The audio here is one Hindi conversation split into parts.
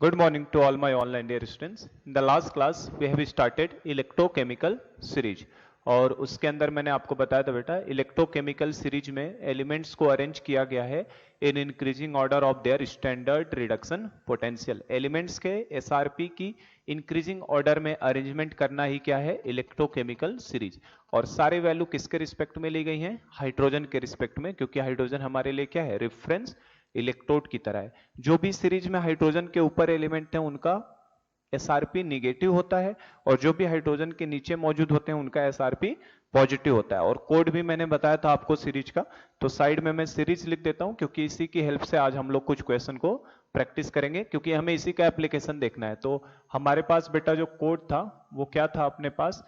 Good morning to all my online dear students. In the last class we have started electrochemical series और उसके अंदर मैंने आपको बताया था बेटा इलेक्ट्रोकेमिकल सीरीज में एलिमेंट्स को अरेंज किया गया है in increasing order of their standard reduction potential. Elements के एसआरपी की इंक्रीजिंग ऑर्डर में अरेंजमेंट करना ही क्या है इलेक्ट्रोकेमिकल सीरीज। और सारे वैल्यू किसके रिस्पेक्ट में ली गई हैं हाइड्रोजन के रिस्पेक्ट में, क्योंकि हाइड्रोजन हमारे लिए क्या है रेफरेंस इलेक्ट्रोड की तरह है। जो भी सीरीज में हाइड्रोजन के ऊपर एलिमेंट है उनका एसआरपी निगेटिव होता है और जो भी हाइड्रोजन के नीचे मौजूद होते हैं उनका एसआरपी पॉजिटिव होता है। और कोड भी मैंने बताया था आपको सीरीज का, तो साइड में मैं सीरीज लिख देता हूं क्योंकि इसी की हेल्प से आज हम लोग कुछ क्वेश्चन को प्रैक्टिस करेंगे, क्योंकि हमें इसी का एप्लीकेशन देखना है। तो हमारे पास बेटा जो कोड था वो क्या था अपने पास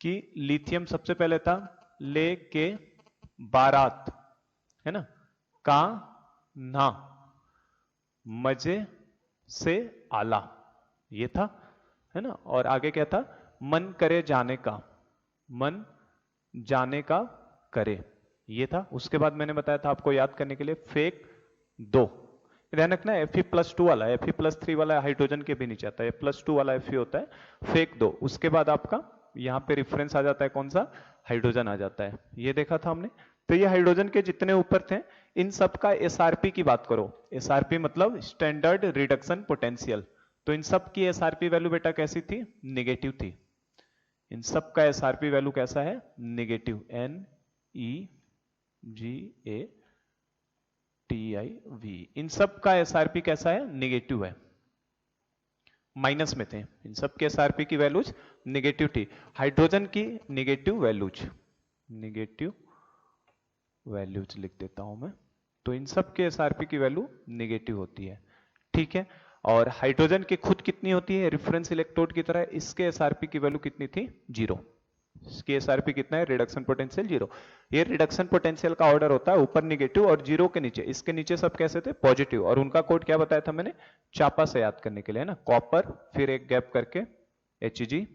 कि लिथियम सबसे पहले था ले के बारात, है ना, का ना मजे से आला, ये था, है ना। और आगे क्या था मन करे जाने का, मन जाने का करे, ये था। उसके बाद मैंने बताया था आपको याद करने के लिए फेक दो, ध्यान रखना Fe+2 वाला, Fe+3 वाला हाइड्रोजन के भी नीचे आता है, +2 वाला Fe होता है, फेक दो। उसके बाद आपका यहां पे रेफरेंस आ जाता है कौन सा हाइड्रोजन आ जाता है, ये देखा था हमने। तो ये हाइड्रोजन के जितने ऊपर थे इन सब का एसआरपी की बात करो, एसआरपी मतलब स्टैंडर्ड रिडक्शन पोटेंशियल, तो इन सब की एसआरपी वैल्यू बेटा कैसी थी निगेटिव थी। इन सब का एसआरपी वैल्यू कैसा है निगेटिव, NEGATIV, इन सब का एसआरपी कैसा है निगेटिव है, माइनस में थे। इन सब के एसआरपी की वैल्यूज निगेटिव थी, हाइड्रोजन की निगेटिव वैल्यूज लिख देता हूं मैं। तो इन सब के एसआरपी की वैल्यू निगेटिव होती है, ठीक है। और हाइड्रोजन की खुद कितनी होती है रेफरेंस इलेक्ट्रोड की तरह, इसके एसआरपी की वैल्यू कितनी थी 0। इसकी एसआरपी कितना है रिडक्शन पोटेंशियल 0। ये रिडक्शन पोटेंशियल का ऑर्डर होता है ऊपर निगेटिव और 0 के नीचे, इसके नीचे सब कैसे थे पॉजिटिव। और उनका कोड क्या बताया था मैंने चापा से याद करने के लिए, है ना, कॉपर फिर एक गैप करके Hg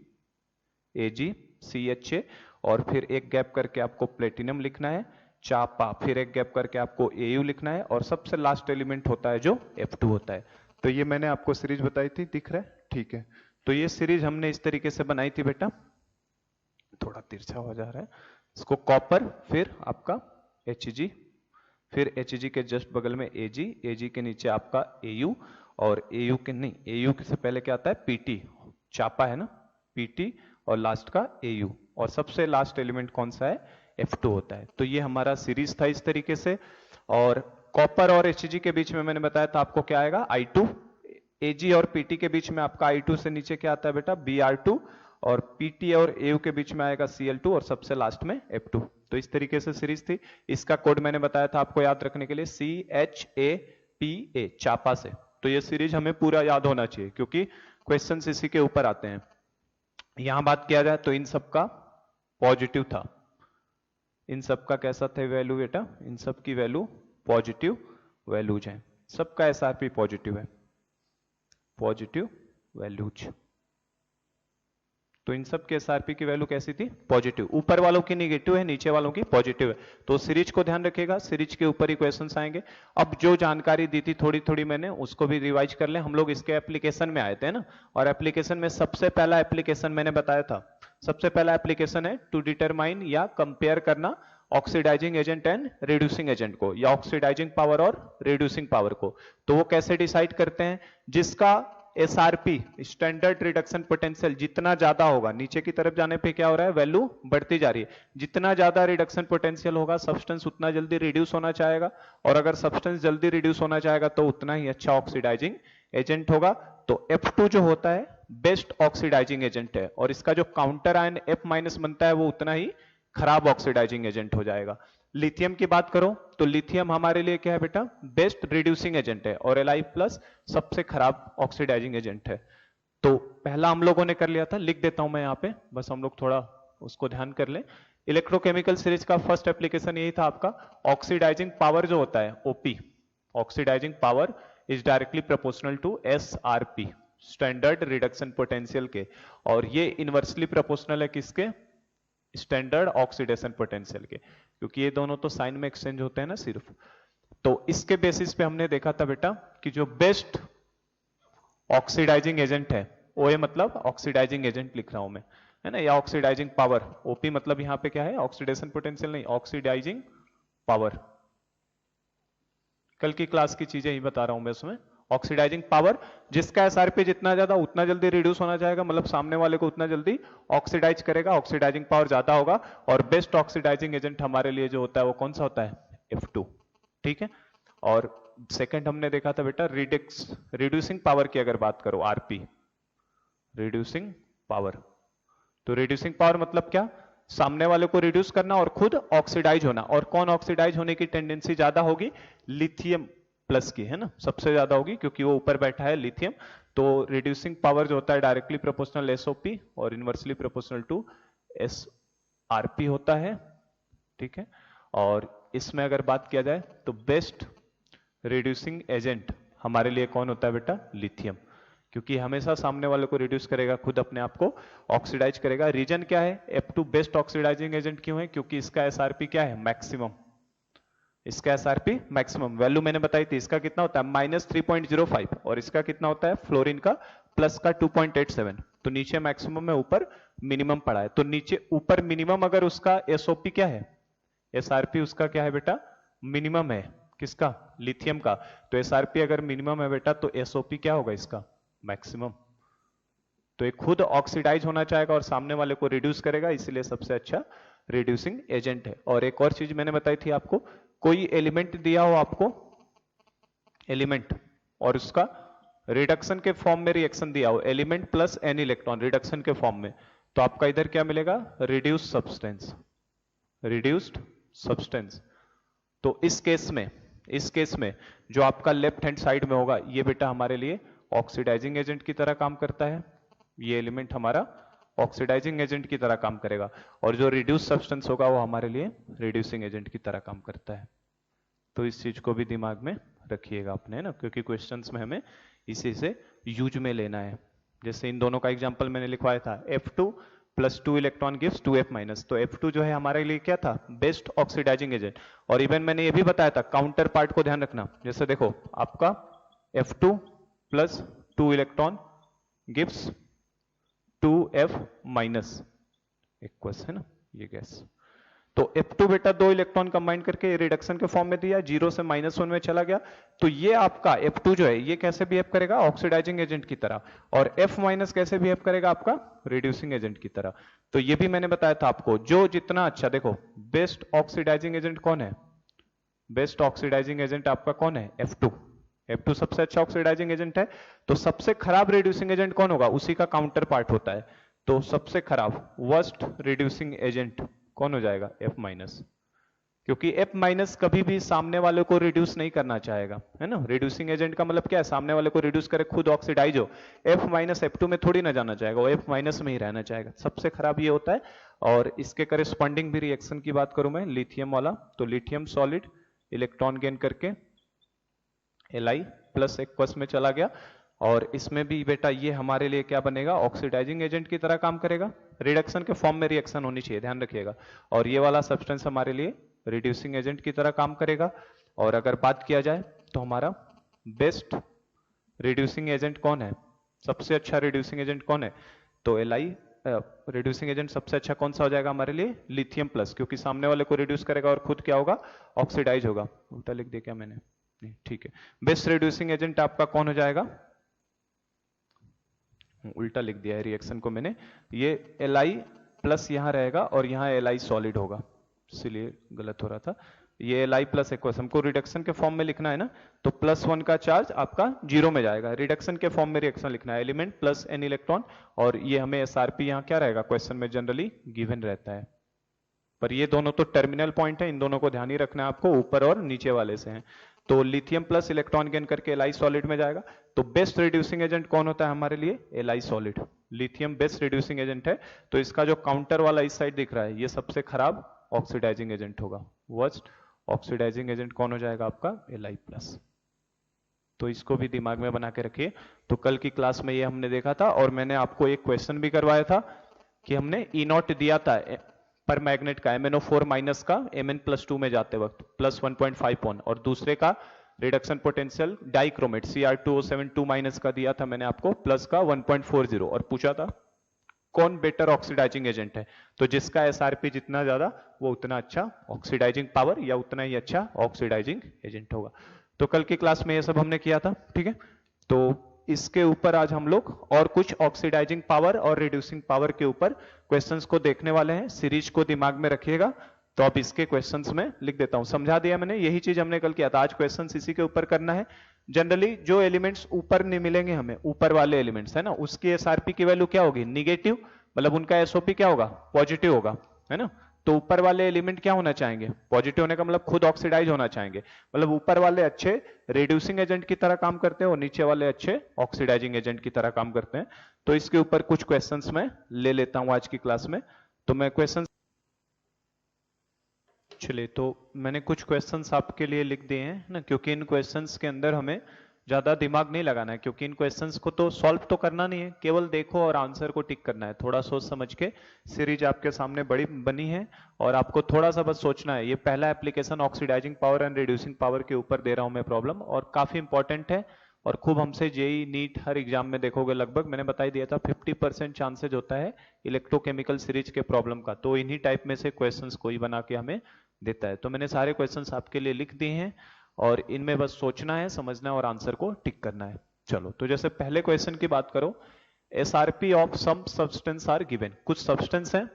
AgCH और फिर एक गैप करके आपको प्लेटिनम लिखना है, चापा फिर एक गैप करके आपको Au लिखना है और सबसे लास्ट एलिमेंट होता है जो F2 होता है। तो ये मैंने आपको सीरीज बताई थी, दिख रहा है, ठीक है। तो ये सीरीज हमने इस तरीके से बनाई थी बेटा, थोड़ा तिरछा हो जा रहा है, इसको कॉपर फिर आपका Hg फिर Hg के जस्ट बगल में Ag के नीचे आपका Au और Au के नहीं, Au से पहले क्या आता है Pt, चापा है ना Pt और लास्ट का Au और सबसे लास्ट एलिमेंट कौन सा है F2 होता है। तो ये हमारा सीरीज था इस तरीके से। और कॉपर और Hg के बीच में मैंने बताया था आपको क्या आएगा I2, Ag और Pt के बीच में आपका I2 से नीचे क्या आता है बेटा Br2 और Pt और Au के बीच में आएगा Cl2 और सबसे लास्ट में F2। तो इस तरीके से सीरीज थी। इसका कोड मैंने बताया था आपको याद रखने के लिए CHAPA, चापा से। तो ये सीरीज हमें पूरा याद होना चाहिए क्योंकि क्वेश्चंस इसी के ऊपर आते हैं। यहां बात किया जाए तो इन सब का पॉजिटिव था, इन सब का कैसा था वैल्यू बेटा, इन सब की वैल्यू पॉजिटिव वैल्यूज हैं, सबका एसआरपी पॉजिटिव है, पॉजिटिव वैल्यूज। तो इन सब के एसआरपी की वैल्यू कैसी थी पॉजिटिव, ऊपर वालों की निगेटिव है नीचे वालों की पॉजिटिव है। तो सीरीज को ध्यान रखिएगा, सीरीज के ऊपर ही क्वेश्चंस आएंगे। अब जो जानकारी दी थी थोड़ी थोड़ी मैंने उसको भी रिवाइज कर लें, हम लोग इसके एप्लीकेशन में आए थे ना, और एप्लीकेशन में सबसे पहला एप्लीकेशन मैंने बताया था, सबसे पहला एप्लीकेशन है टू डिटरमाइन या कंपेयर करना oxidizing agent and reducing agent को, या ऑक्सीडाइजिंग पावर और रिड्यूसिंग पावर को। तो वो कैसे डिसाइड करते हैं, जिसका एसआरपी स्टैंडर्ड रिडक्शन पोटेंशियल जितना ज्यादा होगा, नीचे की तरफ जाने पे क्या हो रहा है वैल्यू बढ़ती जा रही है, जितना ज्यादा रिडक्शन पोटेंशियल होगा सब्सटेंस उतना जल्दी रिड्यूस होना चाहेगा, और अगर सब्सटेंस जल्दी रिड्यूस होना चाहेगा तो उतना ही अच्छा ऑक्सीडाइजिंग एजेंट होगा। तो F2 जो होता है बेस्ट ऑक्सीडाइजिंग एजेंट है, और इसका जो काउंटर आयन F- बनता है वो उतना ही खराब ऑक्सीडाइजिंग एजेंट हो जाएगा। लिथियम की बात करो तो लिथियम हमारे लिए क्या है बेटा बेस्ट रिड्यूसिंग एजेंट है, और Li+ सबसे खराब ऑक्सीडाइजिंग एजेंट है। तो पहला हम लोगों ने कर लिया था, लिख देता हूं मैं यहां पे, बस हम लोग थोड़ा उसको ध्यान कर लें। इलेक्ट्रोकेमिकल सीरीज का फर्स्ट एप्लीकेशन यही था आपका, ऑक्सीडाइजिंग पावर जो होता है OP, oxidizing power is directly proportional to SRP, standard reduction potential के, और ये इनवर्सली प्रोपोर्शनल है किसके स्टैंडर्ड ऑक्सीडेशन पोटेंशियल के, क्योंकि ये दोनों तो साइन में एक्सचेंज होते हैं ना सिर्फ। तो इसके बेसिस पे हमने देखा था बेटा कि जो बेस्ट ऑक्सीडाइजिंग एजेंट है, OA मतलब ऑक्सीडाइजिंग एजेंट लिख रहा हूं मैं, है ना, या ऑक्सीडाइजिंग पावर, OP मतलब यहां पे क्या है, ऑक्सीडेशन पोटेंशियल नहीं, ऑक्सीडाइजिंग पावर। कल की क्लास की चीजें ही बता रहा हूं मैं उसमें। ऑक्सीडाइजिंग पावर, जिसका एसआरपी जितना ज्यादा उतना जल्दी रिड्यूस होना चाहेगा, मतलब सामने वाले को उतना जल्दी ऑक्सीडाइज करेगा, ऑक्सीडाइजिंग पावर ज्यादा होगा। और बेस्ट ऑक्सीडाइजिंग एजेंट हमारे लिए जो होता है वो कौन सा होता है, F2। ठीक है। और सेकंड हमने देखा था बेटा रिड्यूसिंग पावर की अगर बात करो, आरपी, रिड्यूसिंग पावर। तो रिड्यूसिंग पावर मतलब क्या, सामने वाले को रिड्यूस करना और खुद ऑक्सीडाइज होना। और कौन ऑक्सीडाइज होने की टेंडेंसी ज्यादा होगी, लिथियम प्लस की, है ना, सबसे ज्यादा होगी क्योंकि वो ऊपर बैठा है लिथियम। तो रिड्यूसिंग पावर जो होता है डायरेक्टली प्रोपोर्शनल एसओपी और इनवर्सली प्रोपोर्शनल टू एसआरपी होता है। ठीक है। और इसमें अगर बात किया जाए तो बेस्ट रिड्यूसिंग एजेंट हमारे लिए कौन होता है बेटा, लिथियम, क्योंकि हमेशा सामने वाले को रिड्यूस करेगा, खुद अपने आप को ऑक्सीडाइज करेगा। रीजन क्या है, F2 बेस्ट ऑक्सीडाइजिंग एजेंट क्यों है, क्योंकि इसका एसआरपी क्या है, मैक्सिमम। इसका एसआरपी मैक्सिमम वैल्यू मैंने बताई थी, इसका कितना होता है -3.05 और इसका कितना होता है फ्लोरीन का प्लस का 2.87। तो नीचे मैक्सिमम में, ऊपर मिनिमम पड़ा है। तो नीचे ऊपर मिनिमम अगर उसका एसओपी क्या है, एसआरपी उसका क्या है बेटा, मिनिमम है, किसका, लिथियम का। तो एसआरपी अगर मिनिमम है बेटा तो एसओपी क्या होगा इसका, मैक्सिमम। तो ये खुद ऑक्सीडाइज होना चाहेगा और सामने वाले को रिड्यूस करेगा, इसलिए सबसे अच्छा रिड्यूसिंग एजेंट है। और एक और चीज मैंने बताई थी आपको, कोई एलिमेंट दिया हो आपको, एलिमेंट, और उसका रिडक्शन के फॉर्म में रिएक्शन दिया हो, element plus an electron reduction के फॉर्म में, तो आपका इधर क्या मिलेगा, रिड्यूस सब्सटेंस, रिड्यूस्ड सब्सटेंस। तो इस केस में जो आपका लेफ्ट हैंड साइड में होगा, ये बेटा हमारे लिए ऑक्सीडाइजिंग एजेंट की तरह काम करता है। ये एलिमेंट हमारा ऑक्सीडाइजिंग एजेंट की तरह काम करेगा, और जो रिड्यूस सब्सटेंस होगा वो हमारे लिए रिड्यूसिंग एजेंट की तरह काम करता है। तो इस चीज को भी दिमाग में रखिएगा अपने, है ना, क्योंकि क्वेश्चंस में हमें इसी से यूज में लेना है। जैसे इन दोनों का एग्जांपल मैंने लिखवाया था, F2 plus 2 electron gives 2F minus. तो F2 जो है हमारे लिए क्या था, बेस्ट ऑक्सीडाइजिंग एजेंट। और इवन मैंने ये भी बताया था, काउंटर पार्ट को ध्यान रखना। जैसे देखो आपका F2 plus 2 electron gives 2F minus aqueous, है ना, ये गैस। तो F2 बेटा 2 इलेक्ट्रॉन कंबाइन करके रिडक्शन के फॉर्म में दिया, 0 से -1 में चला गया। तो ये आपका F2 जो है ये कैसे बिहेव करेगा, ऑक्सीडाइजिंग एजेंट की तरह। और F माइनस कैसे बिहेव करेगा, आपका रिड्यूसिंग एजेंट की तरह। तो ये भी मैंने बताया था आपको, जो जितना अच्छा, देखो बेस्ट ऑक्सीडाइजिंग एजेंट कौन है, बेस्ट ऑक्सीडाइजिंग एजेंट आपका कौन है, F2। F2 सबसे अच्छा ऑक्सीडाइजिंग एजेंट है। तो सबसे खराब रिड्यूसिंग एजेंट कौन होगा, उसी का काउंटर पार्ट होता है। तो सबसे खराब वर्स्ट रिड्यूसिंग एजेंट कौन हो जाएगा, F माइनस, क्योंकि F माइनस कभी भी सामने वाले को रिड्यूस नहीं करना चाहेगा, है ना। रिड्यूसिंग एजेंट का मतलब क्या है, सामने वाले को रिड्यूस करे, खुद ऑक्सीडाइज हो। F माइनस F2 में थोड़ी ना जाना चाहेगा, वो F माइनस में ही रहना चाहेगा। सबसे खराब ये होता है। और इसके करेस्पॉन्डिंग भी रिएक्शन की बात करूं मैं, लिथियम वाला, तो लिथियम सॉलिड इलेक्ट्रॉन गेन करके Li प्लस एक्वस में चला गया। और इसमें भी बेटा ये हमारे लिए क्या बनेगा, ऑक्सीडाइजिंग एजेंट की तरह काम करेगा। रिडक्शन के फॉर्म में रिएक्शन होनी चाहिए, ध्यान रखिएगा। और ये वाला सब्सटेंस हमारे लिए रिड्यूसिंग एजेंट की तरह काम करेगा। और अगर बात किया जाए तो हमारा बेस्ट रिड्यूसिंग एजेंट कौन है, सबसे अच्छा रिड्यूसिंग एजेंट कौन है, तो Li रिड्यूसिंग एजेंट सबसे अच्छा कौन सा हो जाएगा हमारे लिए, लिथियम प्लस, क्योंकि सामने वाले को रिड्यूस करेगा और खुद क्या होगा, ऑक्सीडाइज होगा। उल्टा लिख दिया क्या मैंने, नहीं ठीक है। बेस्ट रिड्यूसिंग एजेंट आपका कौन हो जाएगा, उल्टा लिख दिया है रिएक्शन को मैंने, ये Li प्लस यहां रहेगा और यहां Li सॉलिड होगा, इसलिए गलत हो रहा था। ये Li प्लस एक्वस हमको रिडक्शन के फॉर्म में लिखना है ना, तो +1 का चार्ज आपका 0 में जाएगा। रिडक्शन के फॉर्म में रिएक्शन लिखना है, एलिमेंट प्लस n इलेक्ट्रॉन। और ये हमें एसआरपी यहां क्या रहेगा, क्वेश्चन में जनरली गिवन रहता है। पर ये दोनों तो टर्मिनल पॉइंट है, इन दोनों को ध्यान ही रखना है आपको, ऊपर और नीचे वाले से हैं। तो लिथियम प्लस इलेक्ट्रॉन गेन करके Li सॉलिड में जाएगा। तो बेस्ट रिड्यूसिंग एजेंट कौन होता है हमारे लिए, Li solid. Lithium best reducing agent है। तो इसका जो काउंटर वाला इस साइड दिख रहा है, ये सबसे खराब ऑक्सीडाइजिंग एजेंट होगा। वर्स्ट ऑक्सीडाइजिंग एजेंट कौन हो जाएगा आपका, Li प्लस। तो इसको भी दिमाग में बना के रखिए। तो कल की क्लास में ये हमने देखा था, और मैंने आपको एक क्वेश्चन भी करवाया था कि हमने E0 दिया था पर मैग्नेट का, MnO4 माइनस का Mn+2 में जाते वक्त +1.5 ओन, और दूसरे का reduction potential dichromate Cr2O7 minus का दिया था मैंने आपको, प्लस का 1.40 और पूछा था कौन बेटर ऑक्सीडाइजिंग एजेंट है, तो जिसका एसआरपी जितना ज्यादा वो उतना अच्छा ऑक्सीडाइजिंग पावर या उतना ही अच्छा ऑक्सीडाइजिंग एजेंट होगा। तो कल की क्लास में ये सब हमने किया था, ठीक है। तो इसके ऊपर आज हम लोग और कुछ ऑक्सीडाइजिंग पावर और रिड्यूसिंग पावर के ऊपर क्वेश्चंस को देखने वाले हैं। सीरीज को दिमाग में रखिएगा। तो अब इसके क्वेश्चंस में लिख देता हूं, समझा दिया मैंने, यही चीज हमने कल किया था। आज क्वेश्चंस इसी के ऊपर करना है। जनरली जो एलिमेंट्स ऊपर नहीं मिलेंगे हमें, ऊपर वाले एलिमेंट्स है ना, उसकी एसआरपी की वैल्यू क्या होगी, निगेटिव, मतलब उनका एसओपी क्या होगा, पॉजिटिव होगा, है ना। तो ऊपर वाले एलिमेंट क्या होना चाहेंगे, पॉजिटिव होने का मतलब खुद ऑक्सीडाइज होना चाहेंगे, मतलब ऊपर वाले अच्छे रिड्यूसिंग एजेंट की तरह काम करते हैं और नीचे वाले अच्छे ऑक्सीडाइजिंग एजेंट की तरह काम करते हैं। तो इसके ऊपर कुछ क्वेश्चंस मैं ले लेता हूं आज की क्लास में। तो मैं क्वेश्चंस, चलिए, तो मैंने कुछ क्वेश्चंस आपके लिए लिख दिए हैं ना, क्योंकि इन क्वेश्चंस के अंदर हमें ज्यादा दिमाग नहीं लगाना है, क्योंकि इन क्वेश्चंस को तो सॉल्व तो करना नहीं है, केवल देखो और आंसर को टिक करना है। थोड़ा सोच समझ के सीरीज आपके सामने बड़ी बनी है और आपको थोड़ा सा बस सोचना है। ये पहला application oxidizing power and reducing power के ऊपर दे रहा हूं मैं प्रॉब्लम, और काफी इंपॉर्टेंट है और खूब हमसे जेई नीट हर एग्जाम में देखोगे लगभग, मैंने बता ही दिया था 50% चांसेज होता है इलेक्ट्रोकेमिकल सीरीज के प्रॉब्लम का। तो इन्हीं टाइप में से क्वेश्चंस कोई बना के हमें देता है। तो मैंने सारे क्वेश्चंस आपके लिए लिख दिए हैं और इनमें बस सोचना है, समझना है और आंसर को टिक करना है। चलो, तो जैसे पहले क्वेश्चन की बात करो, SRP of some substance are given. कुछ सब्सटेंस है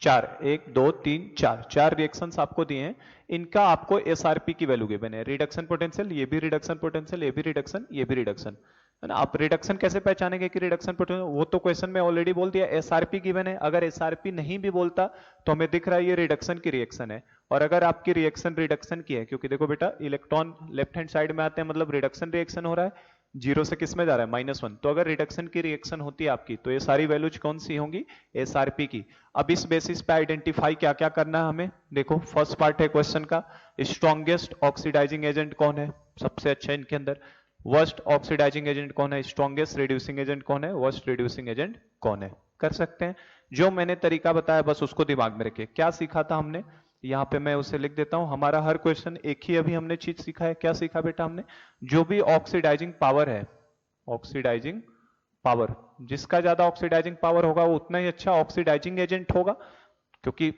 चार, 1 2 3 4, चार रिएक्शंस आपको दिए हैं, इनका आपको एसआरपी की वैल्यू गिवन है। रिडक्शन पोटेंशियल, ये भी रिडक्शन पोटेंशियल, ये भी रिडक्शन, ये भी रिडक्शन, है ना। आप रिडक्शन कैसे पहचानेंगे कि रिडक्शन पोटेंशियल, वो तो क्वेश्चन में ऑलरेडी बोल दिया, एसआरपी गिवन है। अगर एसआरपी नहीं भी बोलता तो हमें दिख रहा है ये रिडक्शन की रिएक्शन है। और अगर आपकी रिएक्शन रिडक्शन की है, क्योंकि देखो बेटा इलेक्ट्रॉन लेफ्ट हैंड साइड में आते हैं, मतलब रिडक्शन रिएक्शन हो रहा है, जीरो से किस में जा रहा है, -1। तो अगर रिडक्शन की रिएक्शन होती है आपकी, तो ये सारी वैल्यूज कौन सी होंगी, एसआरपी की। अब इस बेसिस पे आइडेंटिफाई क्या क्या करना है हमें, देखो फर्स्ट पार्ट है क्वेश्चन का, स्ट्रॉन्गेस्ट ऑक्सीडाइजिंग एजेंट कौन है, सबसे अच्छा इनके अंदर। वर्स्ट ऑक्सीडाइजिंग एजेंट कौन है, स्ट्रॉन्गेस्ट रिड्यूसिंग एजेंट कौन है, वर्स्ट रिड्यूसिंग एजेंट कौन है, कर सकते हैं। जो मैंने तरीका बताया बस उसको दिमाग में रखिए। क्या सीखा था हमने, यहाँ पे मैं उसे लिख देता हूं। हमारा हर क्वेश्चन एक ही अभी हमने चीज सीखा है। क्या सीखा बेटा हमने, जो भी ऑक्सीडाइजिंग पावर है, ऑक्सीडाइजिंग पावर, जिसका ज्यादा ऑक्सीडाइजिंग पावर होगा वो उतना ही अच्छा ऑक्सीडाइजिंग एजेंट होगा, क्योंकि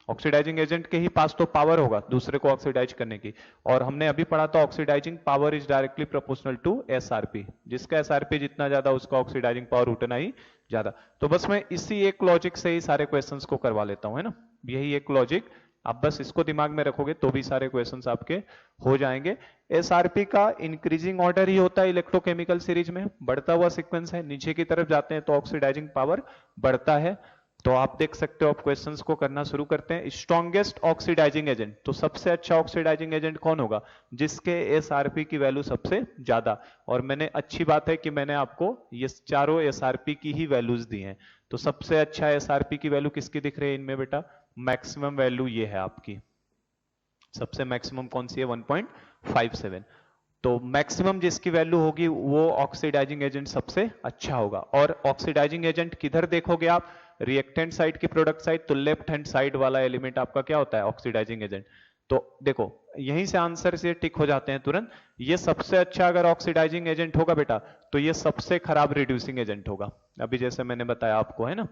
ऑक्सीडाइजिंग एजेंट के ही पास तो पावर होगा दूसरे को ऑक्सीडाइज करने की। और हमने अभी पढ़ा था oxidizing power is directly proportional to SRP, जिसका एसआरपी जितना ज्यादा उसका ऑक्सीडाइजिंग पावर उतना ही ज्यादा। तो बस मैं इसी एक लॉजिक से ही सारे क्वेश्चंस को करवा लेता हूं, है ना। यही एक लॉजिक, आप बस इसको दिमाग में रखोगे तो भी सारे क्वेश्चंस आपके हो जाएंगे। एसआरपी का इंक्रीजिंग ऑर्डर ही होता है इलेक्ट्रोकेमिकल सीरीज में, बढ़ता हुआ सीक्वेंस है, नीचे की तरफ जाते हैं तो ऑक्सीडाइजिंग पावर बढ़ता है। तो आप देख सकते हो, आप क्वेश्चंस को करना शुरू करते हैं। स्ट्रॉन्गेस्ट ऑक्सीडाइजिंग एजेंट, तो सबसे अच्छा ऑक्सीडाइजिंग एजेंट कौन होगा, जिसके एसआरपी की वैल्यू सबसे ज्यादा। और मैंने, अच्छी बात है कि मैंने आपको ये चारों एसआरपी की ही वैल्यूज दी हैं। तो सबसे अच्छा एसआरपी की वैल्यू किसकी दिख रही है इनमें बेटा, मैक्सिमम वैल्यू ये है आपकी, सबसे मैक्सिमम कौन सी है, 1.57। तो मैक्सिमम जिसकी वैल्यू होगी वो ऑक्सीडाइजिंग एजेंट सबसे अच्छा होगा। और ऑक्सीडाइजिंग एजेंट किधर देखोगे आप, रिएक्टेंट साइड की प्रोडक्ट साइड, तो लेफ्ट हैंड साइड वाला एलिमेंट आपका क्या होता है, ऑक्सीडाइजिंग एजेंट। तो देखो यहीं से आंसर से टिक हो जाते हैं तुरंत। ये सबसे अच्छा अगर ऑक्सीडाइजिंग एजेंट होगा बेटा, तो ये सबसे खराब रिड्यूसिंग एजेंट होगा, अभी जैसे मैंने बताया आपको, है ना।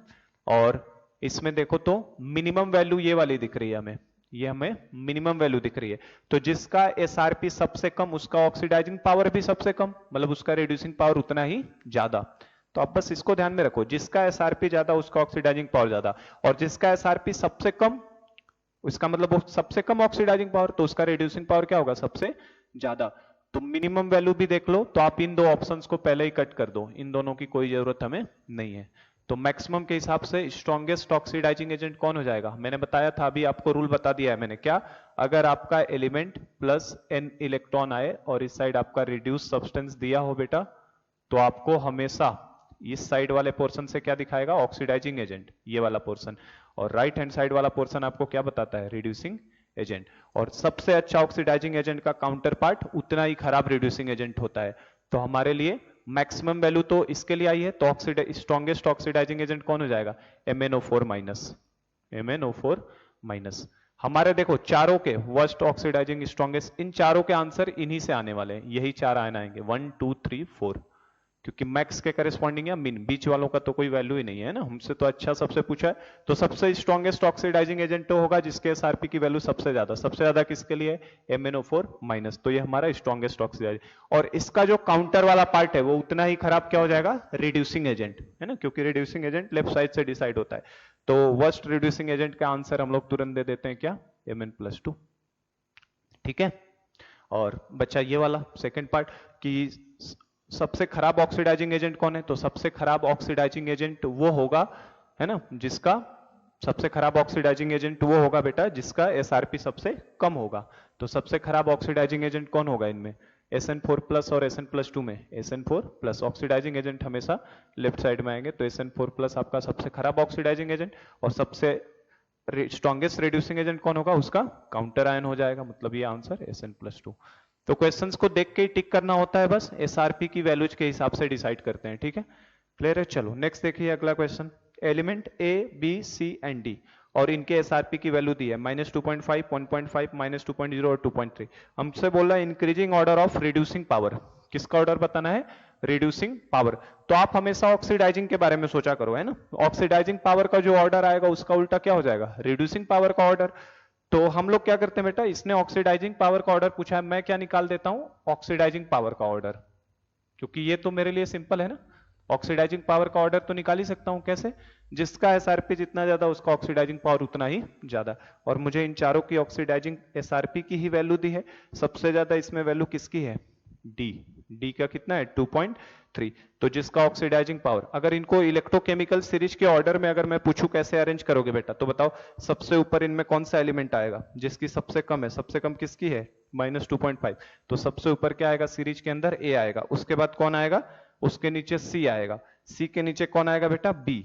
और इसमें देखो तो मिनिमम वैल्यू ये वाली दिख रही है हमें, ये हमें मिनिमम वैल्यू दिख रही है। तो जिसका एसआरपी सबसे कम उसका ऑक्सीडाइजिंग पावर भी सबसे कम, मतलब उसका रिड्यूसिंग पावर उतना ही ज्यादा। तो आप बस इसको ध्यान में रखो, जिसका एसआरपी ज्यादा उसका ऑक्सीडाइजिंग पावर ज्यादा, और जिसका एसआरपी सबसे कम, इसका मतलब वो सबसे कम ऑक्सीडाइजिंग पावर, तो उसका रिड्यूसिंग पावर क्या होगा, सबसे ज्यादा। तो मिनिमम वैल्यू भी देख लो, तो आप इन दो ऑप्शंस को पहले ही कट कर दो, इन दोनों की कोई जरूरत हमें नहीं है। तो मैक्सिमम के हिसाब से स्ट्रॉन्गेस्ट ऑक्सीडाइजिंग एजेंट कौन हो जाएगा, मैंने बताया था, अभी आपको रूल बता दिया है मैंने, क्या, अगर आपका एलिमेंट प्लस n इलेक्ट्रॉन आए और इस साइड आपका रिड्यूस सब्सटेंस दिया हो बेटा, तो आपको हमेशा इस साइड वाले पोर्शन से क्या दिखाएगा, ऑक्सीडाइजिंग एजेंट, ये वाला पोर्शन। और राइट हैंड साइड वाला पोर्शन आपको क्या बताता है, रिड्यूसिंग एजेंट। और सबसे अच्छा ऑक्सीडाइजिंग एजेंट का काउंटर पार्ट उतना ही खराब रिड्यूसिंग एजेंट होता है। तो हमारे लिए मैक्सिमम वैल्यू तो इसके लिए आई है, तो स्ट्रॉन्गेस्ट ऑक्सीडाइजिंग एजेंट कौन हो जाएगा, MnO4 माइनस, MnO4 माइनस। हमारे देखो चारों के वर्स्ट ऑक्सीडाइजिंग स्ट्रॉन्गेस्ट, इन चारों के आंसर इन्हीं से आने वाले हैं, यही चार आयन आएंगे 1 2 3 4, क्योंकि मैक्स के करेस्पॉन्डिंग या मिन, बीच वालों का तो कोई वैल्यू ही नहीं है ना, हमसे तो अच्छा सबसे पूछा है। तो सबसे स्ट्रॉन्गेस्ट ऑक्सीडाइजिंग एजेंट तो होगा जिसके एसआरपी की वैल्यू सबसे ज्यादा किसके लिए, MnO4 माइनस, तो ये हमारा स्ट्रॉन्गेस्ट ऑक्सीडाइजिंग। और इसका जो काउंटर वाला पार्ट है वो उतना ही खराब क्या हो जाएगा, रिड्यूसिंग एजेंट है ना, क्योंकि रिड्यूसिंग एजेंट लेफ्ट साइड से डिसाइड होता है। तो वर्स्ट रिड्यूसिंग एजेंट का आंसर हम लोग तुरंत दे देते हैं क्या, Mn+2। ठीक है, और बच्चा ये वाला सेकंड पार्ट कि सबसे खराब ऑक्सीडाइजिंग एजेंट कौन है, तो सबसे खराब ऑक्सीडाइजिंग एजेंट वो होगा, है ना, जिसका सबसे खराब ऑक्सीडाइजिंग एजेंट वो होगा बेटा जिसका एसआरपी सबसे कम होगा। तो सबसे खराब ऑक्सीडाइजिंग एजेंट कौन होगा इनमें, SN4+ और SN+2 में SN4+। ऑक्सीडाइजिंग एजेंट हमेशा लेफ्ट साइड में आएंगे, तो SN4+ आपका सबसे खराब ऑक्सीडाइजिंग एजेंट, और सबसे स्ट्रॉन्गेस्ट रिड्यूसिंग एजेंट कौन होगा, उसका काउंटर आयन हो जाएगा, मतलब ये आंसर SN+2। तो क्वेश्चंस को देख के ही टिक करना होता है, बस एसआरपी की वैल्यूज के हिसाब से डिसाइड करते हैं। ठीक है, क्लियर है। चलो नेक्स्ट देखिए अगला question, element A B C and D और इनके एसआरपी की वैल्यू दी है -2.5 1.5 -2.0 और 2.3। हमसे बोला increasing order of reducing power, किसका ऑर्डर बताना है, रिड्यूसिंग पावर। तो आप हमेशा ऑक्सीडाइजिंग के बारे में सोचा करो, है ना, ऑक्सीडाइजिंग पावर का जो ऑर्डर आएगा उसका उल्टा क्या हो जाएगा, रिड्यूसिंग पावर का ऑर्डर। तो हम लोग क्या करते हैं बेटा, इसने ऑक्सीडाइजिंग पावर का ऑर्डर पूछा है, मैं क्या निकाल देता हूं, ऑक्सीडाइजिंग पावर का ऑर्डर, क्योंकि ये तो मेरे लिए सिंपल है ना, ऑक्सीडाइजिंग पावर का ऑर्डर तो निकाल ही सकता हूं। कैसे, जिसका एसआरपी जितना ज्यादा उसका ऑक्सीडाइजिंग पावर उतना ही ज्यादा, और मुझे इन चारों की ऑक्सीडाइजिंग एसआरपी की ही वैल्यू दी है, सबसे ज्यादा इसमें वैल्यू किसकी है, डी का कितना है 2.3। तो जिसका ऑक्सीडाइजिंग पावर, अगर इनको इलेक्ट्रोकेमिकल सीरीज के ऑर्डर में अगर मैं पूछूं कैसे अरेंज करोगे बेटा, तो बताओ सबसे ऊपर इनमें कौन सा एलिमेंट आएगा जिसकी सबसे कम है, सबसे कम किसकी है -2.5, तो सबसे ऊपर क्या आएगा सीरीज के अंदर, ए आएगा, उसके बाद कौन आएगा, उसके नीचे सी आएगा, सी के नीचे कौन आएगा बेटा, बी,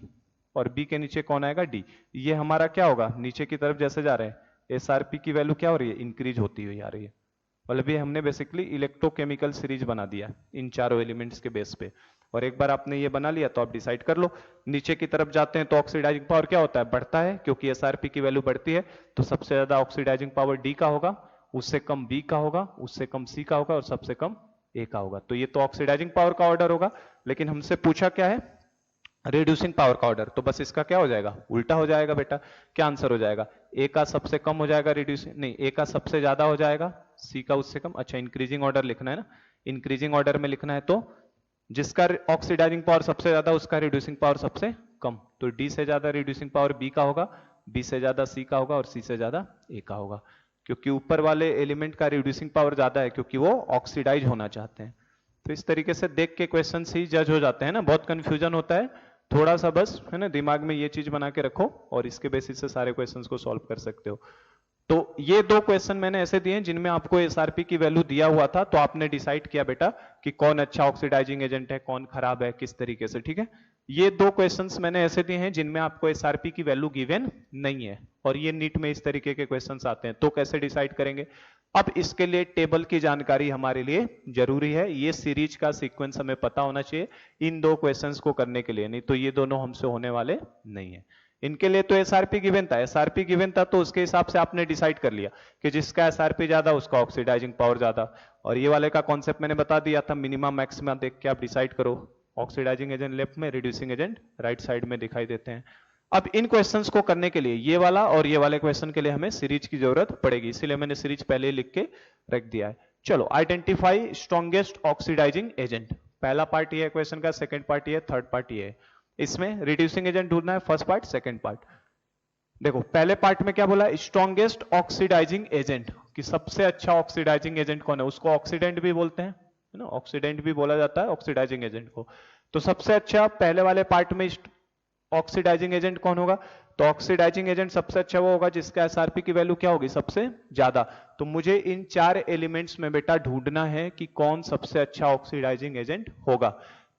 और बी के नीचे कौन आएगा, डी। ये हमारा क्या होगा, नीचे की तरफ जैसे जा रहे हैं एसआरपी की वैल्यू क्या हो रही है, इंक्रीज होती हुई आ रही है। मतलब ये हमने बेसिकली इलेक्ट्रोकेमिकल सीरीज बना दिया इन चारों एलिमेंट्स के बेस पे, और एक बार आपने ये बना लिया तो आप डिसाइड कर लो। नीचे की तरफ जाते हैं तो ऑक्सीडाइजिंग पावर क्या होता है, बढ़ता है, क्योंकि एसआरपी की वैल्यू बढ़ती है, तो सबसे ज्यादा ऑक्सीडाइजिंग पावर डी का होगा, उससे कम बी का होगा, उससे कम सी का होगा, और सबसे कम ए का होगा। तो ये तो ऑक्सीडाइजिंग पावर का ऑर्डर होगा, लेकिन हमसे पूछा क्या है, रिड्यूसिंग पावर का ऑर्डर, तो बस इसका क्या हो जाएगा, उल्टा हो जाएगा बेटा। क्या आंसर हो जाएगा, ए का सबसे कम हो जाएगा रिड्यूसिंग, नहीं ए का सबसे ज्यादा हो जाएगा, सी का उससे कम। अच्छा इंक्रीजिंग ऑर्डर लिखना है ना, इंक्रीजिंग ऑर्डर में लिखना है, तो जिसका ऑक्सीडाइजिंग पावर सबसे ज्यादा उसका रिड्यूसिंग पावर सबसे कम, तो डी से ज्यादा रिड्यूसिंग पावर बी का होगा, बी से ज्यादा सी का होगा, और सी से ज्यादा ए का होगा, क्योंकि ऊपर वाले एलिमेंट का रिड्यूसिंग पावर ज्यादा है क्योंकि वो ऑक्सीडाइज होना चाहते हैं। तो इस तरीके से देख के क्वेश्चन ही जज हो जाते हैं ना, बहुत कंफ्यूजन होता है, थोड़ा सा बस है ना दिमाग में ये चीज बना के रखो और इसके बेसिस से सारे क्वेश्चंस को सॉल्व कर सकते हो। तो ये दो क्वेश्चन मैंने ऐसे दिए जिनमें आपको एसआरपी की वैल्यू दिया हुआ था, तो आपने डिसाइड किया बेटा कि कौन अच्छा ऑक्सीडाइजिंग एजेंट है, कौन खराब है, किस तरीके से। ठीक है, ये दो क्वेश्चंस मैंने ऐसे दिए हैं जिनमें आपको एसआरपी की वैल्यू गिवन नहीं है, और ये नीट में इस तरीके के क्वेश्चंस आते हैं, तो कैसे डिसाइड करेंगे। अब इसके लिए टेबल की जानकारी हमारे लिए जरूरी है, ये सीरीज का सीक्वेंस हमें पता होना चाहिए इन दो क्वेश्चंस को करने के लिए, नहीं तो ये दोनों हमसे होने वाले नहीं है। इनके लिए तो एसआरपी गिवन था, एसआरपी गिवन था तो उसके हिसाब से आपने डिसाइड कर लिया कि जिसका एसआरपी ज्यादा उसका ऑक्सीडाइजिंग पावर ज्यादा, और ये वाले का कॉन्सेप्ट मैंने बता दिया था, मिनिमम मैक्सिमम देख के आप डिसाइड करो, ऑक्सीडाइजिंग एजेंट लेफ्ट में, रिड्यूसिंग एजेंट राइट साइड में दिखाई देते हैं। अब इन क्वेश्चंस को करने के लिए ये वाला और ये वाले क्वेश्चन के लिए हमें सीरीज की जरूरत पड़ेगी, इसीलिए मैंने सीरीज पहले ही लिख के रख दिया है। चलो आइडेंटिफाई स्ट्रॉन्गेस्ट ऑक्सीडाइजिंग एजेंट, पहला पार्ट ये है क्वेश्चन का, सेकंड पार्ट ये है, थर्ड पार्ट ये है। इसमें रिड्यूसिंग एजेंट ढूंढना है, फर्स्ट पार्ट सेकंड पार्ट। देखो पहले पार्ट में क्या बोला, स्ट्रॉन्गेस्ट ऑक्सीडाइजिंग एजेंट, कि सबसे अच्छा ऑक्सीडाइजिंग एजेंट कौन है, उसको ऑक्सीडेंट भी बोलते हैं, है ना, ऑक्सीडेंट भी बोला जाता है ऑक्सीडाइजिंग एजेंट को। तो सबसे अच्छा पहले वाले पार्ट में ऑक्सीडाइजिंग एजेंट कौन होगा, तो ऑक्सीडाइजिंग एजेंट सबसे अच्छा वो होगा जिसका एसआरपी की वैल्यू क्या होगी, सबसे ज्यादा। तो मुझे इन चार एलिमेंट्स में बेटा ढूंढना है कि कौन सबसे अच्छा ऑक्सीडाइजिंग एजेंट होगा।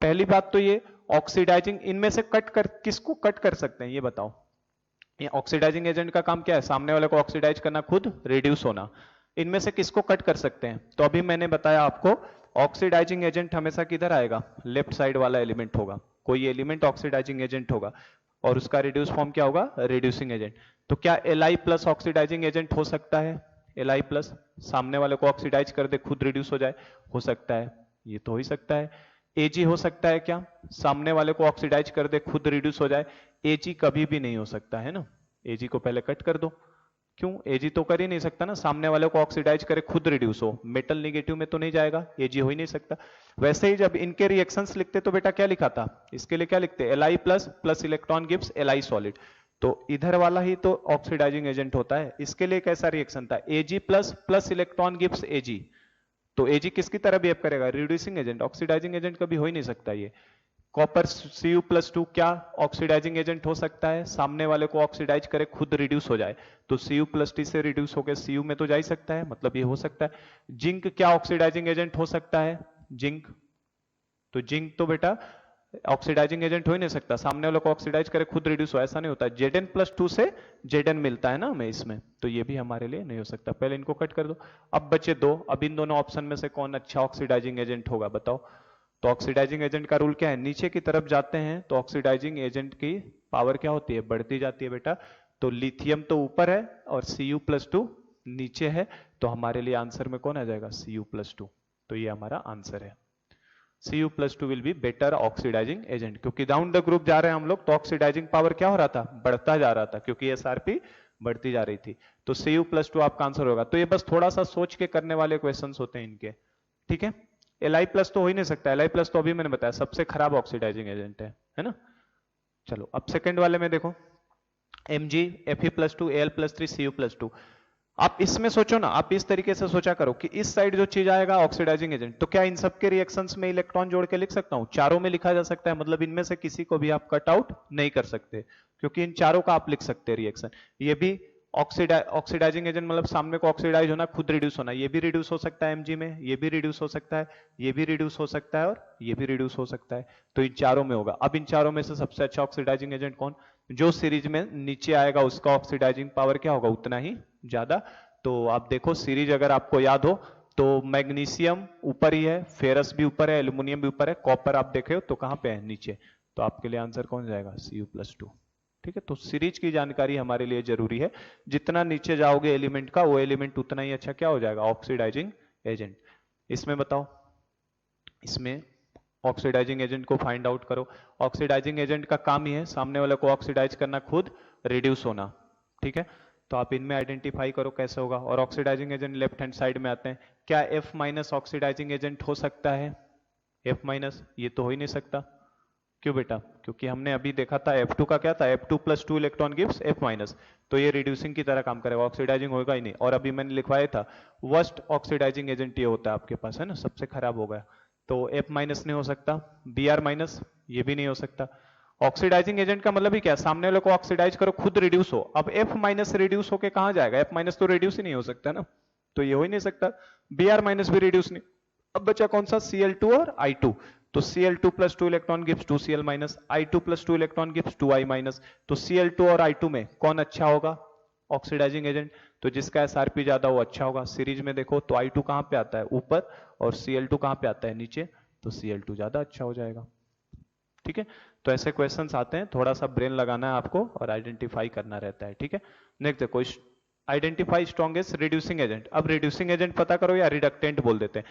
पहली बात तो ये ऑक्सीडाइजिंग, इनमें से कट कर किसको कट कर सकते हैं ये बताओ, ये ऑक्सीडाइजिंग एजेंट का काम क्या है, सामने वाले को ऑक्सीडाइज करना, खुद रिड्यूस होना। इनमें से किसको कट कर सकते हैं, तो अभी मैंने बताया आपको ऑक्सीडाइजिंग एजेंट हमेशा किधर आएगा, लेफ्ट साइड वाला एलिमेंट होगा, कोई एलिमेंट ऑक्सीडाइजिंग एजेंट होगा। और उसका रिड्यूस फॉर्म क्या होगा, रिड्यूसिंग एजेंट। तो क्या Li प्लस ऑक्सीडाइजिंग एजेंट हो सकता है? Li प्लस सामने वाले को ऑक्सीडाइज कर दे, खुद रिड्यूस हो जाए, हो सकता है, ये तो हो ही सकता है। Ag हो सकता है क्या, सामने वाले को ऑक्सीडाइज कर दे, खुद रिड्यूस हो जाए? Ag कभी भी नहीं हो सकता है ना, Ag को पहले कट कर दो। क्यों, Ag तो कर ही नहीं सकता ना, सामने वाले को ऑक्सीडाइज करे खुद रिड्यूस हो, मेटल निगेटिव में तो नहीं जाएगा, Ag हो ही नहीं सकता। वैसे ही जब इनके रिएक्शंस लिखते तो बेटा क्या लिखा था, इसके लिए क्या लिखते, Li plus plus electron gives Li solid, तो इधर वाला ही तो ऑक्सीडाइजिंग एजेंट होता है। इसके लिए कैसा रिएक्शन था, Ag plus plus electron gives Ag, तो Ag किसकी तरह बिहेव करेगा, रिड्यूसिंग एजेंट, ऑक्सीडाइजिंग एजेंट कभी हो ही नहीं सकता ये। कॉपर Cu+2 क्या ऑक्सीडाइजिंग एजेंट हो सकता है, सामने वाले को ऑक्सीडाइज करे खुद रिड्यूस हो जाए, तो Cu+T से रिड्यूस होकर Cu में तो जा ही सकता है, मतलब ये हो सकता है। जिंक क्या ऑक्सीडाइजिंग एजेंट हो सकता है, जिंक, तो जिंक तो बेटा ऑक्सीडाइजिंग एजेंट हो ही नहीं सकता, सामने वाले को ऑक्सीडाइज करे खुद रिड्यूस हो, ऐसा नहीं होता। Zn+2 से Zn मिलता है ना हमें इसमें, तो ये भी हमारे लिए नहीं हो सकता। पहले इनको कट कर दो, अब बचे दो, अब इन दोनों ऑप्शन में से कौन अच्छा ऑक्सीडाइजिंग एजेंट होगा बताओ। तो ऑक्सीडाइजिंग एजेंट का रूल क्या है, नीचे की तरफ जाते हैं तो ऑक्सीडाइजिंग एजेंट की पावर क्या होती है, बढ़ती जाती है बेटा। तो लिथियम तो ऊपर है और Cu+2 नीचे है, तो हमारे लिए आंसर में कौन आ जाएगा, Cu+2, तो ये हमारा आंसर है। Cu+2 will be better oxidizing agent, क्योंकि डाउन द ग्रुप जा रहे हैं हम लोग, तो ऑक्सीडाइजिंग पावर क्या हो रहा था, बढ़ता जा रहा था, क्योंकि SRP बढ़ती जा रही थी, तो Cu+2 आपका आंसर होगा। तो ये बस थोड़ा सा सोच के करने वाले क्वेश्चंस होते हैं इनके, ठीक है। Li+ तो हो ही नहीं सकता, Li+ तो अभी मैंने बताया सबसे खराब ऑक्सीडाइजिंग एजेंट है ना। चलो अब सेकंड वाले में देखो, Mg Fe+2 Al+3 Cu+2, आप इसमें सोचो ना, आप इस तरीके से सोचा करो कि इस साइड जो चीज आएगा ऑक्सीडाइजिंग एजेंट, तो क्या इन सबके रिएक्शंस में इलेक्ट्रॉन जोड़ के लिख सकता हूं, चारों में लिखा जा सकता है, मतलब इनमें से किसी को भी आप कट आउट नहीं कर सकते, क्योंकि इन चारों का आप लिख सकते हैं रिएक्शन। ये भी ऑक्सीडाइजिंग एजेंट मतलब सामने को ऑक्सीडाइज होना, खुद रिड्यूस होना, ये भी रिड्यूस हो सकता है Mg में, ये भी रिड्यूस हो सकता है, ये भी रिड्यूस हो सकता है, और ये भी रिड्यूस हो सकता है, तो इन चारों में होगा। अब इन चारों में से सबसे अच्छा ऑक्सीडाइजिंग एजेंट कौन, जो सीरीज में नीचे आएगा उसका ऑक्सीडाइजिंग पावर क्या होगा, उतना ही ज्यादा। तो आप देखो सीरीज अगर आपको याद हो तो मैग्नीशियम ऊपर ही है, फेरस भी ऊपर है, एल्यूमिनियम भी ऊपर है, कॉपर आप देखे हो तो कहां पे है, नीचे, तो आपके लिए आंसर कौन जाएगा, Cu+2, ठीक है। तो सीरीज की जानकारी हमारे लिए जरूरी है, जितना नीचे जाओगे एलिमेंट का, वो एलिमेंट उतना ही अच्छा क्या हो जाएगा, ऑक्सीडाइजिंग एजेंट। इसमें बताओ, इसमें ऑक्सीडाइजिंग एजेंट को फाइंड आउट करो। ऑक्सीडाइजिंग एजेंट का काम ही है सामने वाले को ऑक्सीडाइज करना, खुद रिड्यूस होना, ठीक है। तो आप इनमें आइडेंटिफाई करो कैसे होगा। और oxidizing agent left hand side में आते हैं, क्या F- ऑक्सीडाइजिंग एजेंट हो सकता है, F-, ये तो हो ही नहीं सकता। क्यों बेटा, क्योंकि हमने अभी देखा था F2 का क्या था, F2+2 इलेक्ट्रॉन गिव्स F-, तो ये रिड्यूसिंग की तरह काम करेगा, ऑक्सीडाइजिंग होगा ही नहीं। और अभी मैंने लिखवाया था वर्स्ट ऑक्सीडाइजिंग एजेंट ये होता है आपके पास, है ना, सबसे खराब हो गया, तो F- नहीं हो सकता, Br-, ये भी नहीं हो सकता। ऑक्सीडाइजिंग एजेंट का मतलब ही क्या, सामने वाले को ऑक्सीडाइज करो, खुद रिड्यूस हो। अब F- रिड्यूस होके कहां जाएगा, F- तो रिड्यूस ही नहीं हो सकता ना, तो ये हो ही नहीं सकता। Br- भी रिड्यूस नहीं। अब बचा कौन सा, Cl2 और I2, तो Cl2+2 electron gives 2Cl-, I2+2 electron gives 2I-, तो Cl2 और I2 में कौन अच्छा होगा ऑक्सीडाइजिंग एजेंट, तो जिसका SRP ज्यादा वो अच्छा होगा। सीरीज में देखो तो I2 कहां पे आता है, ऊपर, और Cl2 कहां पे आता है, नीचे, तो Cl2 ज्यादा अच्छा हो जाएगा, ठीक है। तो ऐसे क्वेश्चंस आते हैं, थोड़ा सा ब्रेन लगाना है आपको और आइडेंटिफाई करना रहता है, ठीक है। नेक्स्ट देखो, आइडेंटिफाई स्ट्रॉन्गेस्ट रिड्यूसिंग एजेंट। अब रिड्यूसिंग एजेंट पता करो या रिडक्टेंट बोल देते हैं,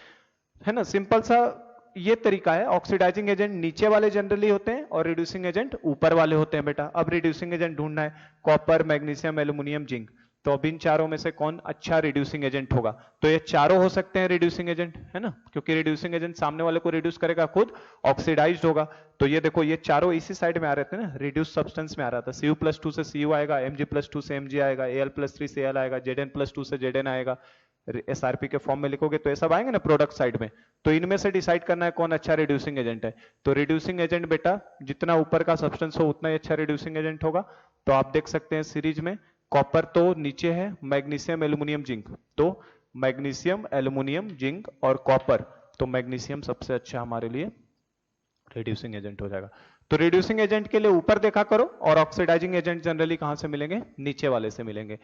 है ना, सिंपल सा ये तरीका है। ऑक्सीडाइजिंग एजेंट नीचे वाले जनरली होते हैं और रिड्यूसिंग एजेंट ऊपर वाले होते हैं बेटा। अब रिड्यूसिंग एजेंट ढूंढना है, कॉपर, मैग्नीशियम, एल्यूमिनियम, जिंक, तो अब इन चारों में से कौन अच्छा रिड्यूसिंग एजेंट होगा, तो ये चारों हो सकते हैं रिड्यूसिंग एजेंट, है ना, क्योंकि रिड्यूसिंग एजेंट सामने वाले को रिड्यूस करेगा, खुद ऑक्सीडाइज्ड होगा। तो ये देखो ये चारों इसी साइड में आ रहे थे ना, रिड्यूस सब्सटेंस में आ रहा था। Cu+2 से Cu आएगा, Mg+2 से Mg आएगा, Al+3 से Al आएगा, Zn+2 से Zn आएगा। SRP के फॉर्म में लिखोगे तो ये सब आएंगे ना प्रोडक्ट साइड में, तो इनमें से डिसाइड करना है कौन अच्छा रिड्यूसिंग एजेंट है। तो रिड्यूसिंग एजेंट बेटा जितना ऊपर का सब्सटेंस हो उतना ही अच्छा रिड्यूसिंग एजेंट होगा। तो आप देख सकते हैं सीरीज में कॉपर तो नीचे है, मैग्नीशियम, एल्यूमिनियम, जिंक, तो मैग्नीशियम, एल्यूमिनियम, जिंक और कॉपर, तो मैग्नीशियम सबसे अच्छा हमारे लिए रिड्यूसिंग एजेंट हो जाएगा। तो रिड्यूसिंग एजेंट के लिए ऊपर देखा करो, और ऑक्सीडाइजिंग एजेंट जनरली कहां से मिलेंगे, नीचे वाले से मिलेंगे।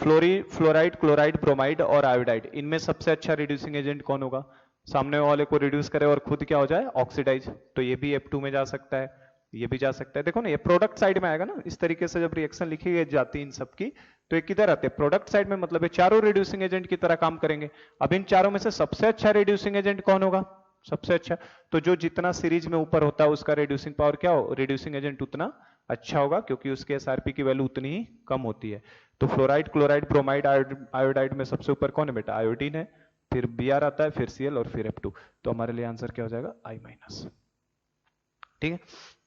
फ्लोराइड, क्लोराइड, ब्रोमाइड और आयोडाइड, इनमें सबसे अच्छा रिड्यूसिंग एजेंट कौन होगा, सामने वाले को रिड्यूस करे और खुद क्या हो जाए, ऑक्सीडाइज, तो ये भी F2 में जा सकता है। ये भी जा सकता है। देखो ना, ये प्रोडक्ट साइड में आएगा ना, इस तरीके से जब रिएक्शन लिखी जाती है इन सब की, तो ये किधर आते हैं, प्रोडक्ट साइड में, मतलब ये चारों रिड्यूसिंग एजेंट की तरह काम करेंगे। अब इन चारों में से सबसे अच्छा रिड्यूसिंग एजेंट कौन होगा, सबसे अच्छा, तो जो जितना सीरीज में ऊपर होता है उसका रिड्यूसिंग पावर क्या हो, रिड्यूसिंग एजेंट उतना अच्छा होगा, क्योंकि उसके एसआरपी की वैल्यू उतनी ही कम होती है। तो फ्लोराइड, क्लोराइड, ब्रोमाइड, आयोडाइड में सबसे ऊपर कौन है बेटा, आयोडीन है, फिर Br आता है, फिर Cl और फिर F2। तो हमारे लिए आंसर क्या हो जाएगा, I-। ठीक है,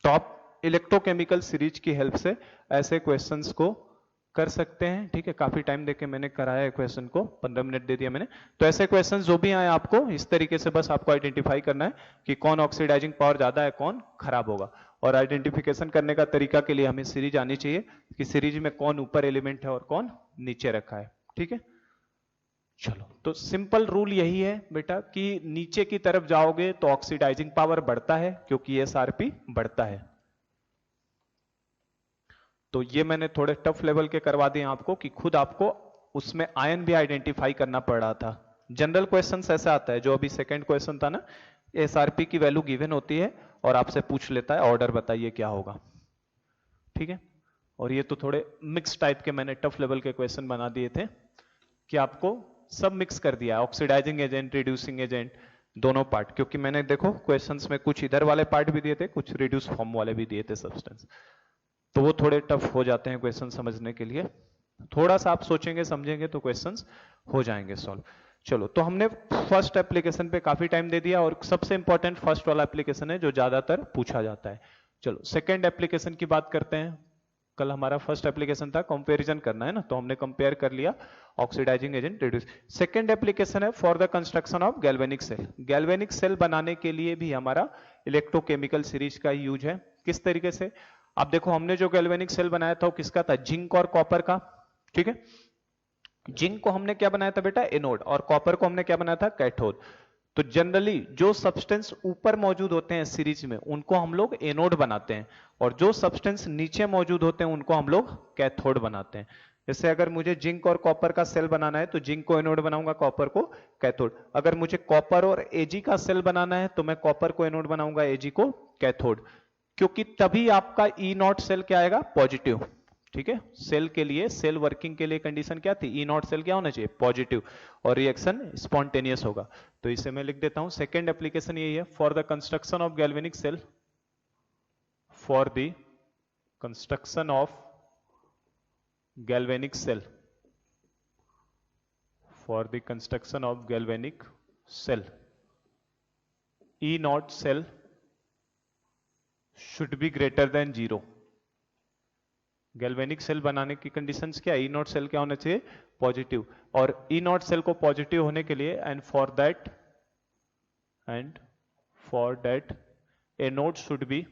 तो आप इलेक्ट्रोकेमिकल सीरीज की हेल्प से ऐसे क्वेश्चंस को कर सकते हैं। ठीक है, काफी टाइम देके मैंने कराया है क्वेश्चन को, 15 मिनट दे दिया मैंने। तो ऐसे क्वेश्चन जो भी आए आपको इस तरीके से बस आपको आइडेंटिफाई करना है कि कौन ऑक्सीडाइजिंग पावर ज्यादा है, कौन खराब होगा। और आइडेंटिफिकेशन करने का तरीका के लिए हमें सीरीज आनी चाहिए कि सीरीज में कौन ऊपर एलिमेंट है और कौन नीचे रखा है। ठीक है, चलो, तो सिंपल रूल यही है बेटा कि नीचे की तरफ जाओगे तो ऑक्सीडाइजिंग पावर बढ़ता है, क्योंकि एसआरपी बढ़ता है। तो ये मैंने थोड़े टफ लेवल के करवा दिए आपको कि खुद आपको उसमें आयन भी आइडेंटिफाई करना पड़ रहा था। जनरल क्वेश्चन ऐसा आता है, जो अभी सेकंड क्वेश्चन था ना, एसआरपी की वैल्यू गिवन होती है और आपसे पूछ लेता है ऑर्डर बताइए क्या होगा। ठीक है, और ये तो थोड़े मिक्स टाइप के मैंने टफ लेवल के क्वेश्चन बना दिए थे कि आपको सब मिक्स कर दिया, ऑक्सीडाइजिंग एजेंट, रिड्यूसिंग एजेंट, दोनों पार्ट, क्योंकि मैंने देखो क्वेश्चंस में कुछ इधर वाले पार्ट भी दिए थे, कुछ रिड्यूस फॉर्म वाले भी दिए थे सब्सटेंस, तो वो थोड़े टफ हो जाते हैं क्वेश्चन समझने के लिए। थोड़ा सा आप सोचेंगे समझेंगे तो क्वेश्चंस हो जाएंगे सॉल्व। चलो, तो हमने फर्स्ट एप्लीकेशन पे काफी टाइम दे दिया, और सबसे इंपॉर्टेंट फर्स्ट वाला एप्लीकेशन है जो ज्यादातर पूछा जाता है। चलो, सेकेंड एप्लीकेशन की बात करते हैं। कल हमारा फर्स्ट एप्लीकेशन था कंपैरिजन करना है ना, तो हमने कंपेयर कर लिया oxidising agent, reduce. Second application है for the construction of galvanic cell. Galvanic cell बनाने के लिए भी हमारा इलेक्ट्रोकेमिकल सीरीज का यूज है। किस तरीके से, आप देखो हमने जो गैल्वेनिक सेल बनाया था वो किसका था, जिंक और कॉपर का। ठीक है, जिंक को हमने क्या बनाया था बेटा, एनोड, और कॉपर को हमने क्या बनाया था, कैथोड। तो जनरली जो सब्सटेंस ऊपर मौजूद होते हैं सीरीज में उनको हम लोग एनोड बनाते हैं, और जो सब्सटेंस नीचे मौजूद होते हैं उनको हम लोग कैथोड बनाते हैं। जैसे अगर मुझे जिंक और कॉपर का सेल बनाना है तो जिंक को एनोड बनाऊंगा, कॉपर को कैथोड। अगर मुझे कॉपर और एजी का सेल बनाना है तो मैं कॉपर को एनोड बनाऊंगा, एजी को कैथोड, क्योंकि तभी आपका ई नॉट सेल क्या आएगा, पॉजिटिव। ठीक है, सेल के लिए, सेल वर्किंग के लिए कंडीशन क्या थी, ई नॉट सेल क्या होना चाहिए, पॉजिटिव, और रिएक्शन स्पॉन्टेनियस होगा। तो इसे मैं लिख देता हूं, सेकेंड एप्लीकेशन यही है, for the construction of galvanic cell, for the construction of galvanic cell, for the construction of galvanic cell, E naught cell should be greater than 0। Galvanic cell बनाने की कंडीशंस क्या, ई नॉट सेल क्या होना चाहिए, पॉजिटिव, और ई नॉट सेल को पॉजिटिव होने के लिए and for that anode should be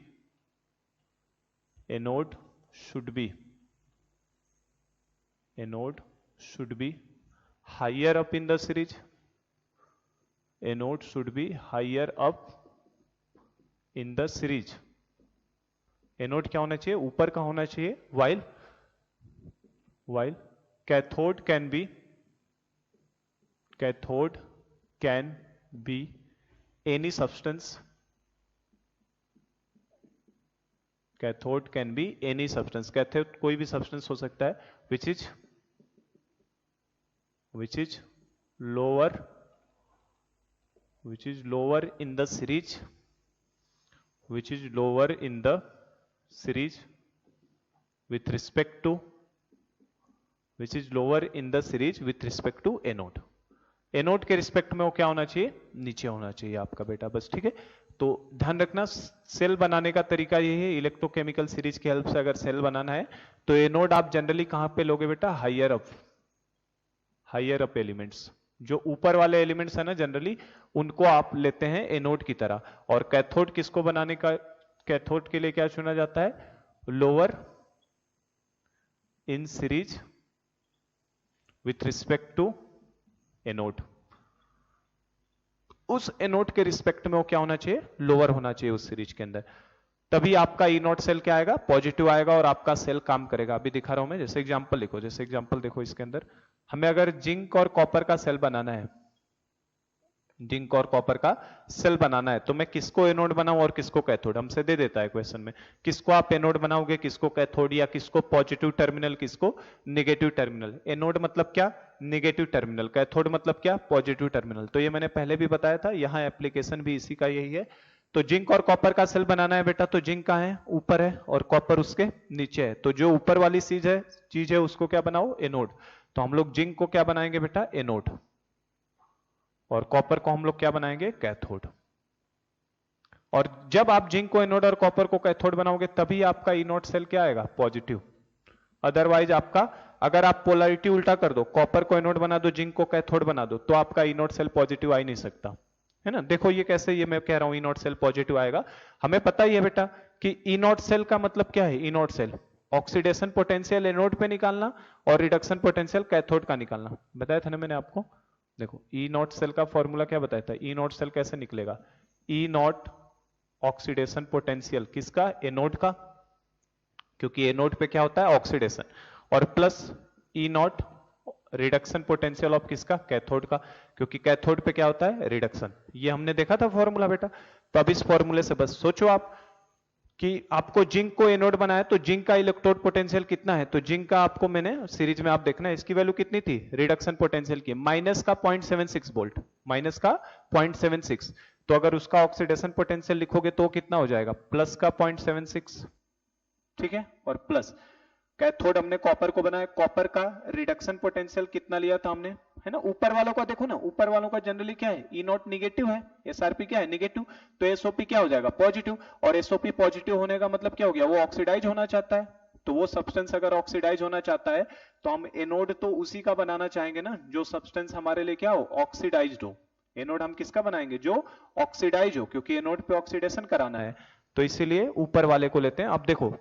higher up in the series, anode should be higher up in the series। Anode क्या होना चाहिए, ऊपर का होना चाहिए, while cathode can be any substance, cathode कोई भी सब्सटेंस हो सकता है, which is lower in the series, with respect to anode. Anode के रिस्पेक्ट में वो क्या होना चाहिए, नीचे होना चाहिए आपका बेटा, बस। ठीक है, तो ध्यान रखना, सेल बनाने का तरीका यही है, इलेक्ट्रोकेमिकल सीरीज की हेल्प से अगर सेल बनाना है तो एनोड आप जनरली कहां पे लोगे बेटा, हायर अप एलिमेंट्स, जो ऊपर वाले एलिमेंट्स है ना जनरली उनको आप लेते हैं एनोड की तरह। और कैथोड किसको बनाने का, कैथोड के लिए क्या चुना जाता है, lower in series with respect to anode. उस एनोड के रिस्पेक्ट में वो क्या होना चाहिए, लोअर होना चाहिए उस सीरीज के अंदर, तभी आपका ई नॉट सेल क्या आएगा, पॉजिटिव आएगा, और आपका सेल काम करेगा। अभी दिखा रहा हूं मैं, जैसे एग्जांपल लिखो, देखो इसके अंदर हमें अगर जिंक और कॉपर का सेल बनाना है, जिंक और कॉपर का सेल बनाना है, तो मैं किसको एनोड बनाऊं और किसको कैथोड, हमसे दे देता है क्वेश्चन में, किसको आप एनोड बनाओगे, किसको कैथोड, या किसको पॉजिटिव टर्मिनल, किसको निगेटिव टर्मिनल। एनोड मतलब क्या, निगेटिव टर्मिनल, कैथोड मतलब क्या, पॉजिटिव टर्मिनल। तो ये मैंने पहले भी बताया था, यहाँ एप्लीकेशन भी इसी का यही है। तो जिंक और कॉपर का सेल बनाना है बेटा, तो जिंक कहाँ है, ऊपर है, और कॉपर उसके नीचे है। तो जो ऊपर वाली चीज है उसको क्या बनाओ, एनोड। तो हम लोग जिंक को क्या बनाएंगे बेटा, एनोड, और कॉपर को हम लोग क्या बनाएंगे, कैथोड। और जब आप जिंक को एनोड और कॉपर को कैथोड बनाओगे तभी आपका इनोड सेल क्या आएगा, पॉजिटिव। अदरवाइज आपका, अगर आप पोलैरिटी उल्टा कर दो, कॉपर को एनोड बना दो, जिंक को कैथोड बना दो, तो आपका इनोड सेल पॉजिटिव आ ही नहीं सकता, है ना। देखो ये कैसे, ये मैं कह रहा हूं इनोड सेल पॉजिटिव आएगा। हमें पता ही है बेटा कि इनोड सेल का मतलब क्या है, anode cell oxidation potential anode पे निकालना और रिडक्शन पोटेंशियल कैथोड का निकालना, बताया था ना मैंने आपको। देखो ई नॉट सेल का फॉर्मूला क्या बताया था, ई नॉट सेल कैसे निकलेगा, ई नॉट ऑक्सीडेशन पोटेंशियल किसका, एनोड का, क्योंकि एनोड पे क्या होता है, ऑक्सीडेशन, और plus E not reduction potential of किसका, कैथोड का, क्योंकि कैथोड पे क्या होता है, रिडक्शन। ये हमने देखा था फॉर्मूला बेटा। तो अब इस फॉर्मूले से बस सोचो आप कि आपको जिंक को एनोड बनाया, तो जिंक का इलेक्ट्रोड पोटेंशियल कितना है, तो जिंक का आपको मैंने सीरीज में आप देखना है, इसकी वैल्यू कितनी थी, रिडक्शन पोटेंशियल की, माइनस का 0.76 वोल्ट, माइनस का 0.76। तो अगर उसका ऑक्सीडेशन पोटेंशियल लिखोगे तो कितना हो जाएगा, प्लस का 0.76, ठीक है। और प्लस कैथोड हमने कॉपर को बनाया, कॉपर का रिडक्शन पोटेंशियल कितना लिया था हमने, है ना। ऊपर वालों का देखो ना, ऊपर वालों का जनरली क्या है, ई नॉट निगेटिव है, एसआरपी क्या है, निगेटिव, तो एसओपी क्या हो जाएगा, पॉजिटिव। और एसओपी पॉजिटिव होने का मतलब क्या हो गया, वो ऑक्सीडाइज होना चाहता है। तो वो सब्सटेंस अगर ऑक्सीडाइज होना चाहता है तो हम एनोड तो उसी का बनाना चाहेंगे ना जो सब्सटेंस हमारे लिए क्या हो, ऑक्सीडाइज्ड हो। एनोड हम किसका बनाएंगे, जो ऑक्सीडाइज हो, क्योंकि एनोड पे ऑक्सीडेशन कराना है, तो इसीलिए ऊपर वाले को लेते हैं। अब देखो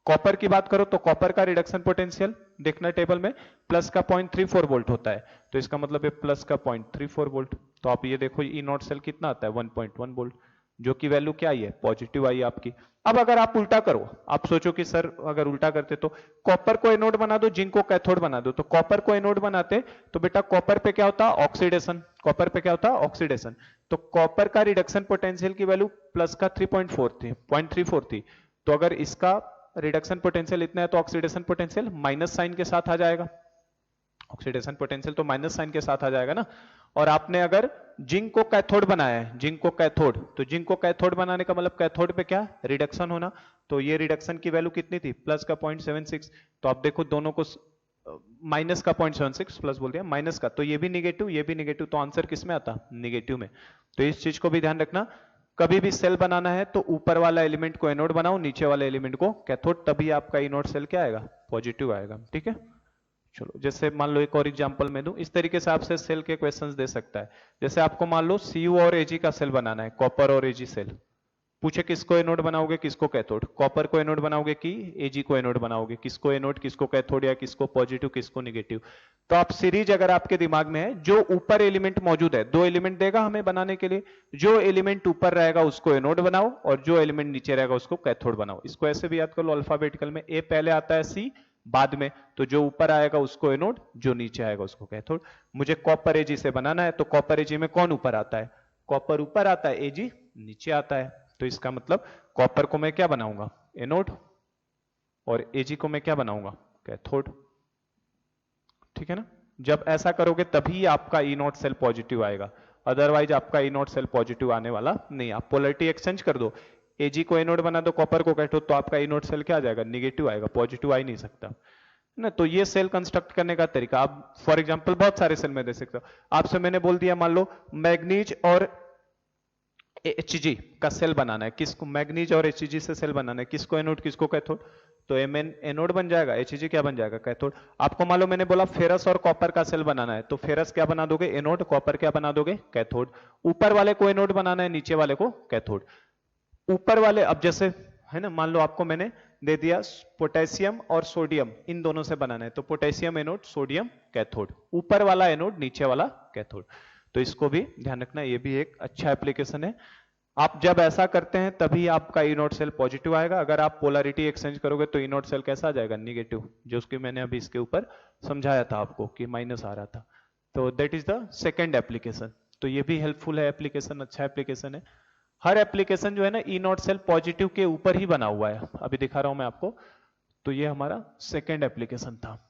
कॉपर की बात करो तो कॉपर का रिडक्शन पोटेंशियल देखना टेबल में, प्लस का 0.34 वोल्ट होता है, तो इसका मतलब है प्लस का 0.34 वोल्ट। तो आप ये देखो ई नॉट सेल कितना आता है, 1.1 वोल्ट, जो कि वैल्यू क्या आई है, पॉजिटिव आई है आपकी। अब अगर आप उल्टा करो, आप सोचो कि सर अगर उल्टा करते तो कॉपर को एनोड बना दो, जिंक को कैथोड बना दो, तो कॉपर को एनोड बनाते तो बेटा कॉपर पे क्या होता, ऑक्सीडेशन, कॉपर पे क्या होता, ऑक्सीडेशन। तो कॉपर का रिडक्शन पोटेंशियल की वैल्यू प्लस का 3.4 थी, 0.34 थी। तो अगर इसका रिडक्शन पोटेंशियल इतना है तो ऑक्सीडेशन पोटेंशियल माइनस साइन के साथ आ जाएगा, ऑक्सीडेशन पोटेंशियल तो माइनस साइन के साथ आ जाएगा ना। और आपने अगर जिंक को कैथोड बनाया है, जिंक को कैथोड, तो जिंक को कैथोड बनाने का मतलब कैथोड पे क्या, रिडक्शन होना। तो ये रिडक्शन की वैल्यू कितनी थी, प्लस का 0.76। तो आप देखो दोनों को माइनस का 0.76, प्लस बोल दिया माइनस का, तो ये भी निगेटिव, ये भी निगेटिव, तो आंसर किस में आता, निगेटिव में। तो इस चीज को भी ध्यान रखना, कभी भी सेल बनाना है तो ऊपर वाला एलिमेंट को एनोड बनाओ, नीचे वाले एलिमेंट को कैथोड, तभी आपका इनोड सेल क्या आएगा, पॉजिटिव आएगा, ठीक है। चलो जैसे मान लो एक और एग्जांपल मैं दूं, इस तरीके से आपसे सेल के क्वेश्चंस दे सकता है। जैसे आपको मान लो Cu और Ag का सेल बनाना है, कॉपर और Ag सेल, पूछे किसको एनोड बनाओगे, किसको कैथोड, कॉपर को एनोड बनाओगे कि Ag को एनोड बनाओगे, किसको एनोड किसको कैथोड, या किसको पॉजिटिव किसको निगेटिव। तो आप सीरीज अगर आपके दिमाग में है, जो ऊपर एलिमेंट मौजूद है, दो एलिमेंट देगा हमें बनाने के लिए, जो एलिमेंट ऊपर रहेगा उसको एनोड बनाओ और जो एलिमेंट नीचे रहेगा उसको कैथोड बनाओ। इसको ऐसे भी याद कर लो, अल्फाबेटिकल में ए पहले आता है, सी बाद में, तो जो ऊपर आएगा उसको एनोड, जो नीचे आएगा उसको कैथोड। मुझे कॉपर Ag से बनाना है, तो कॉपर Ag में कौन ऊपर आता है, कॉपर ऊपर आता है, Ag नीचे आता है। तो इसका मतलब कॉपर को मैं क्या बनाऊंगा, एनोड, और Ag को मैं क्या बनाऊंगा, कैथोड, ठीक है ना। जब ऐसा करोगे तभी आपका ई नॉट सेल पॉजिटिव आएगा, अदरवाइज आपका ई नॉट सेल पॉजिटिव आने वाला नहीं। आप पोलैरिटी एक्सचेंज कर दो, Ag को एनोड बना दो, कॉपर को कैथोड, तो आपका ई नॉट सेल क्या आ जाएगा, निगेटिव आएगा, पॉजिटिव आ ही नहीं सकता ना। तो ये सेल कंस्ट्रक्ट करने का तरीका आप फॉर एग्जांपल बहुत सारे सेल में दे सकते हो। आपसे मैंने बोल दिया मान लो मैग्नीज और Hg का सेल बनाना है, किसको, मैग्नीज और Hg से सेल बनाना है, किसको एनोड किसको कैथोड, तो Mn एनोड बन जाएगा, Hg क्या बन जाएगा, कैथोड। आपको मान लो मैंने बोला फेरस और कॉपर का सेल बनाना है, तो फेरस क्या बना दोगे, एनोड, कॉपर क्या बना दोगे, कैथोड। ऊपर वाले को एनोड बनाना है, नीचे वाले को कैथोड। ऊपर वाले अब जैसे है ना, मान लो आपको मैंने दे दिया पोटेशियम और सोडियम, इन दोनों से बनाना है, तो पोटेशियम एनोड, सोडियम कैथोड, ऊपर वाला एनोड नीचे वाला कैथोड। तो इसको भी ध्यान रखना, ये भी एक अच्छा एप्लीकेशन है। आप जब ऐसा करते हैं तभी आपका इनोड सेल पॉजिटिव आएगा। अगर आप पोलैरिटी एक्सचेंज करोगे तो इनोड सेल कैसा आ जाएगा, निगेटिव, जो उसकी मैंने अभी इसके ऊपर समझाया था आपको कि माइनस आ रहा था। तो that is the second application. तो ये भी हेल्पफुल है एप्लीकेशन, अच्छा एप्लीकेशन है। हर एप्लीकेशन जो है ना ई नॉट सेल पॉजिटिव के ऊपर ही बना हुआ है, अभी दिखा रहा हूं मैं आपको। तो ये हमारा सेकेंड एप्लीकेशन था।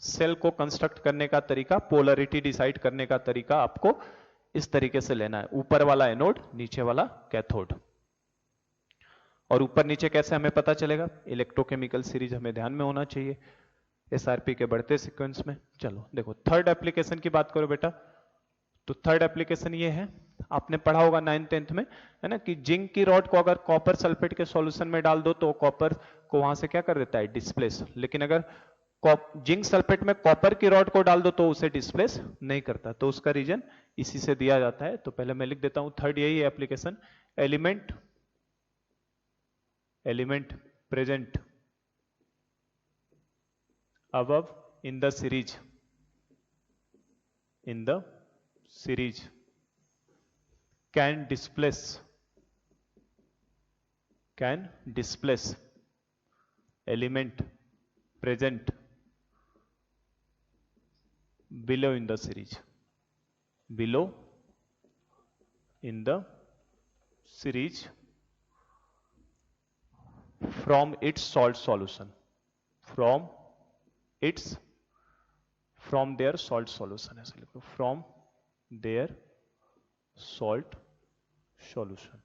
सेल को कंस्ट्रक्ट करने का तरीका, पोलरिटी डिसाइड करने का तरीका आपको इस तरीके से लेना है, ऊपर वाला एनोड नीचे वाला कैथोड। और ऊपर नीचे कैसे हमें पता चलेगा, इलेक्ट्रोकेमिकल सीरीज हमें ध्यान में होना चाहिए एसआरपी के बढ़ते सीक्वेंस में। चलो देखो थर्ड एप्लीकेशन की बात करो बेटा, तो थर्ड एप्लीकेशन ये है, आपने पढ़ा होगा 9th 10th में, है ना, कि जिंक की रॉड को अगर कॉपर सल्फेट के सॉल्यूशन में डाल दो तो कॉपर को वहां से क्या कर देता है, डिस्प्लेस। लेकिन अगर जिंक सल्फेट में कॉपर की रॉड को डाल दो तो उसे डिस्प्लेस नहीं करता। तो उसका रीजन इसी से दिया जाता है। तो पहले मैं लिख देता हूं, थर्ड यही है application, element present above in the series can displace element present below in the series from its salt solution, from their salt solution, ऐसे लिखो, from their salt solution।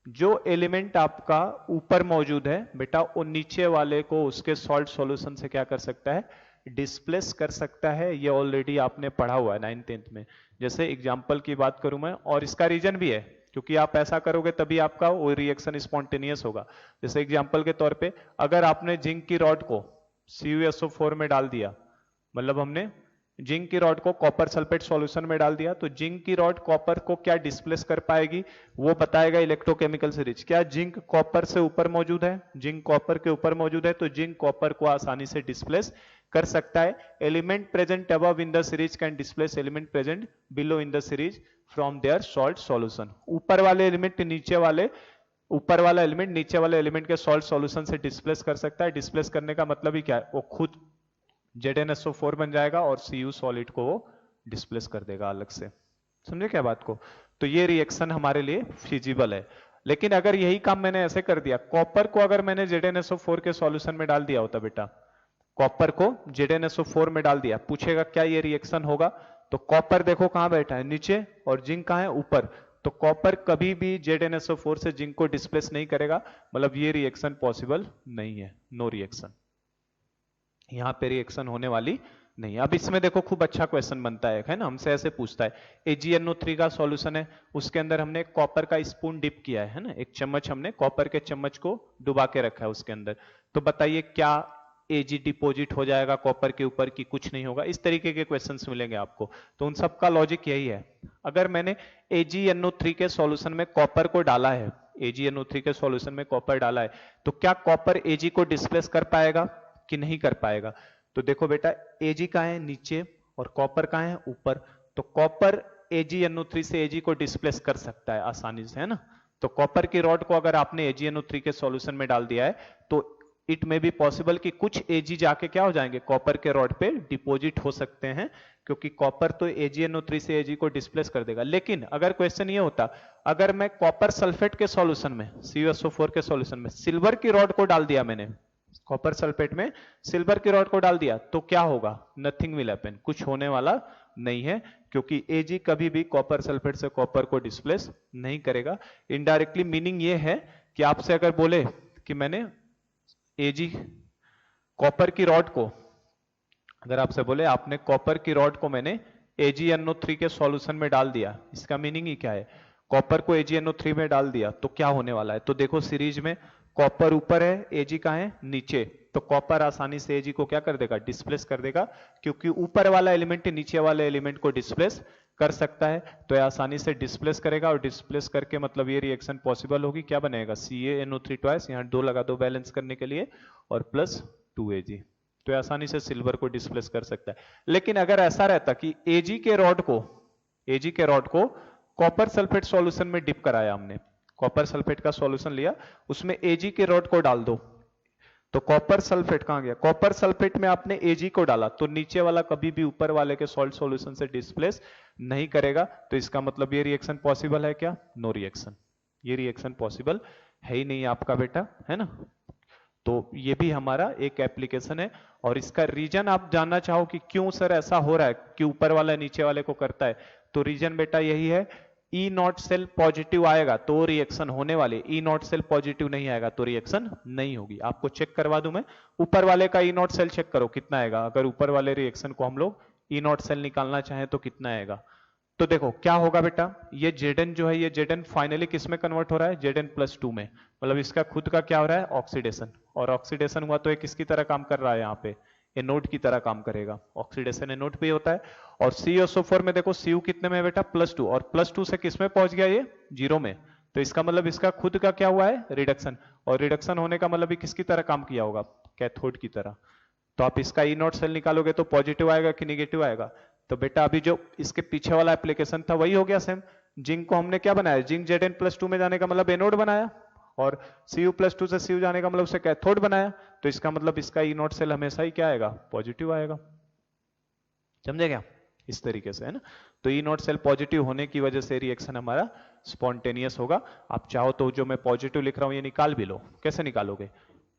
जो एलिमेंट आपका ऊपर मौजूद है बेटा, वो नीचे वाले को उसके सॉल्ट सॉल्यूशन से क्या कर सकता है, डिस्प्लेस कर सकता है। ये ऑलरेडी आपने पढ़ा हुआ है 9th 10th में। जैसे एग्जांपल की बात करूं मैं, और इसका रीजन भी है, क्योंकि आप ऐसा करोगे तभी आपका वो रिएक्शन स्पॉन्टेनियस होगा। जैसे एग्जांपल के तौर पे, अगर आपने जिंक की रॉड को CuSO4 में डाल दिया, मतलब हमने जिंक की रॉड को कॉपर सल्फेट सॉल्यूशन में डाल दिया, तो जिंक की रॉड कॉपर को क्या डिस्प्लेस कर पाएगी, वो बताएगा इलेक्ट्रोकेमिकल सीरीज। क्या जिंक कॉपर से ऊपर मौजूद है, जिंक कॉपर के ऊपर मौजूद है, तो जिंक कॉपर को आसानी से डिस्प्लेस कर सकता है। Element present above in the series can displace element present below in the series from their salt solution. ऊपर वाले एलिमेंट नीचे वाले, ऊपर वाला एलिमेंट नीचे वाले एलिमेंट के सॉल्ट सॉल्यूशन से डिस्प्लेस कर सकता है। डिस्प्लेस करने का मतलब ही क्या है, वो खुद ZnSO4 बन जाएगा और Cu सॉलिड को वो डिस्प्लेस कर देगा अलग से। समझे क्या बात को? तो ये रिएक्शन हमारे लिए फिजिबल है। लेकिन अगर यही काम मैंने ऐसे कर दिया, कॉपर को अगर मैंने ZnSO4 के सॉल्यूशन में डाल दिया होता बेटा, कॉपर को ZnSO4 में डाल दिया, पूछेगा क्या ये रिएक्शन होगा, तो कॉपर देखो कहां बैठा है, नीचे, और जिंक कहां है, ऊपर। तो कॉपर कभी भी ZnSO4 से जिंक को डिस्प्लेस नहीं करेगा, मतलब ये रिएक्शन पॉसिबल नहीं है, नो रिएक्शन, यहां पे रिएक्शन होने वाली नहीं। अब इसमें देखो खूब अच्छा क्वेश्चन बनता है ना, हमसे ऐसे पूछता है, AgNO3 का सॉल्यूशन है, उसके अंदर हमने कॉपर का स्पून डिप किया है ना, एक चम्मच हमने कॉपर के चम्मच को डुबा के रखा है उसके अंदर, तो बताइए क्या Ag डिपोजिट हो जाएगा कॉपर के ऊपर की कुछ नहीं होगा। इस तरीके के क्वेश्चंस मिलेंगे आपको। तो उन सब का लॉजिक यही है, अगर मैंने AgNO3 के सॉल्यूशन में कॉपर को डाला है, AgNO3 के सॉल्यूशन में कॉपर डाला है, तो क्या कॉपर Ag को डिस्प्लेस कर पाएगा कि नहीं कर पाएगा। तो देखो बेटा, Ag कहां है, नीचे, और कॉपर कहां है, ऊपर। तो कॉपर AgNO3 से Ag को डिस्प्लेस कर सकता है आसानी से, है ना। तो कॉपर की रॉड को अगर आपने AgNO3 के सॉल्यूशन में डाल दिया है, तो इट में भी पॉसिबल कि कुछ Ag जाके क्या हो जाएंगे, कॉपर के रॉड पे डिपोजिट हो सकते हैं, क्योंकि कॉपर तो AgNO3 से Ag को डिस्प्लेस कर देगा। लेकिन अगर क्वेश्चन ये होता, अगर मैं कॉपर सल्फेट के सॉल्यूशन में, CuSO4 के सॉल्यूशन में सिल्वर की रॉड को डाल दिया, मैंने कॉपर सल्फेट में सिल्वर की रॉड को डाल दिया, तो क्या होगा, नथिंग विल हैपन, कुछ होने वाला नहीं है, क्योंकि Ag कभी भी कॉपर सल्फेट से कॉपर को डिस्प्लेस नहीं करेगा। इनडायरेक्टली मीनिंग ये है कि आपसे अगर बोले कि मैंने Ag कॉपर की रॉड को, अगर आपसे बोले आपने कॉपर की रॉड को मैंने AgNO3 के सॉल्यूशन में डाल दिया, इसका मीनिंग ही क्या है, कॉपर को AgNO3 में डाल दिया, तो क्या होने वाला है। तो देखो सीरीज में कॉपर ऊपर है, Ag कहां है, नीचे, तो कॉपर आसानी से Ag को क्या कर देगा, डिस्प्लेस कर देगा, क्योंकि ऊपर वाला एलिमेंट नीचे वाले एलिमेंट को डिस्प्लेस कर सकता है, तो आसानी से डिस्प्लेस करेगा, और डिस्प्लेस करके मतलब ये रिएक्शन पॉसिबल होगी, क्या बनेगा, CaNO3 ट्वाइस, यहां 2 लगा दो बैलेंस करने के लिए, और प्लस 2Ag, तो आसानी से सिल्वर को डिस्प्लेस कर सकता है। लेकिन अगर ऐसा रहता कि Ag के रॉड को कॉपर सल्फेट सॉल्यूशन में डिप कराया हमने, कॉपर सल्फेट का सॉल्यूशन लिया, उसमें Ag के रॉड को डाल दो, तो कॉपर सल्फेट कहां गया, कॉपर सल्फेट में आपने Ag को डाला तो नीचे वाला कभी भी ऊपर वाले के सॉल्ट सॉल्यूशन से डिस्प्लेस नहीं करेगा, तो इसका मतलब ये रिएक्शन पॉसिबल है क्या, नो रिएक्शन, ये रिएक्शन पॉसिबल है ही नहीं आपका बेटा, है ना। तो ये भी हमारा एक एप्लीकेशन है, और इसका रीजन आप जानना चाहो कि क्यों सर ऐसा हो रहा है कि ऊपर वाला नीचे वाले को करता है, तो रीजन बेटा यही है, ई नॉट सेल पॉजिटिव आएगा तो रिएक्शन होने वाली, ई नॉट सेल पॉजिटिव नहीं आएगा तो रिएक्शन नहीं होगी। आपको चेक करवा दूं मैं, ऊपर वाले का ई नॉट सेल चेक करो कितना आएगा, अगर ऊपर वाले रिएक्शन को हम लोग ई नॉट सेल निकालना चाहें तो कितना आएगा। तो देखो क्या होगा बेटा, ये Zn जो है, ये Zn फाइनली किस में कन्वर्ट हो रहा है, Zn+2 में, मतलब इसका खुद का क्या हो रहा है, ऑक्सीडेशन, और ऑक्सीडेशन हुआ तो ये किसकी तरह काम कर रहा है, यहाँ पे एनोड की तरह काम करेगा, ऑक्सीडेशन एनोड पे होता है। और CuSO4 में देखो Cu कितने में है बेटा, +2, और +2 से किस में पहुंच गया, ये 0 में, तो इसका मतलब इसका खुद का क्या हुआ है, रिडक्शन, और रिडक्शन होने का मतलब किसकी तरह काम किया होगा, कैथोड की तरह। तो आप इसका ई नॉट सेल निकालोगे तो पॉजिटिव आएगा कि निगेटिव आएगा, तो बेटा अभी जो इसके पीछे वाला एप्लीकेशन था वही हो गया सेम, जिंक को हमने क्या बनाया, जिंक Zn+2 में जाने का मतलब एनोड बनाया, और Cu+2 से Cu जाने का मतलब उसे कैथोड बनाया, तो इसका मतलब इसका ई नॉट सेल हमेशा ही क्या आएगा, पॉजिटिव आएगा, समझे क्या, इस तरीके से, है ना। तो ई नॉट सेल पॉजिटिव होने की वजह से रिएक्शन हमारा स्पॉन्टेनियस होगा। आप चाहो तो जो मैं पॉजिटिव लिख रहा हूं ये निकाल भी लो, कैसे निकालोगे,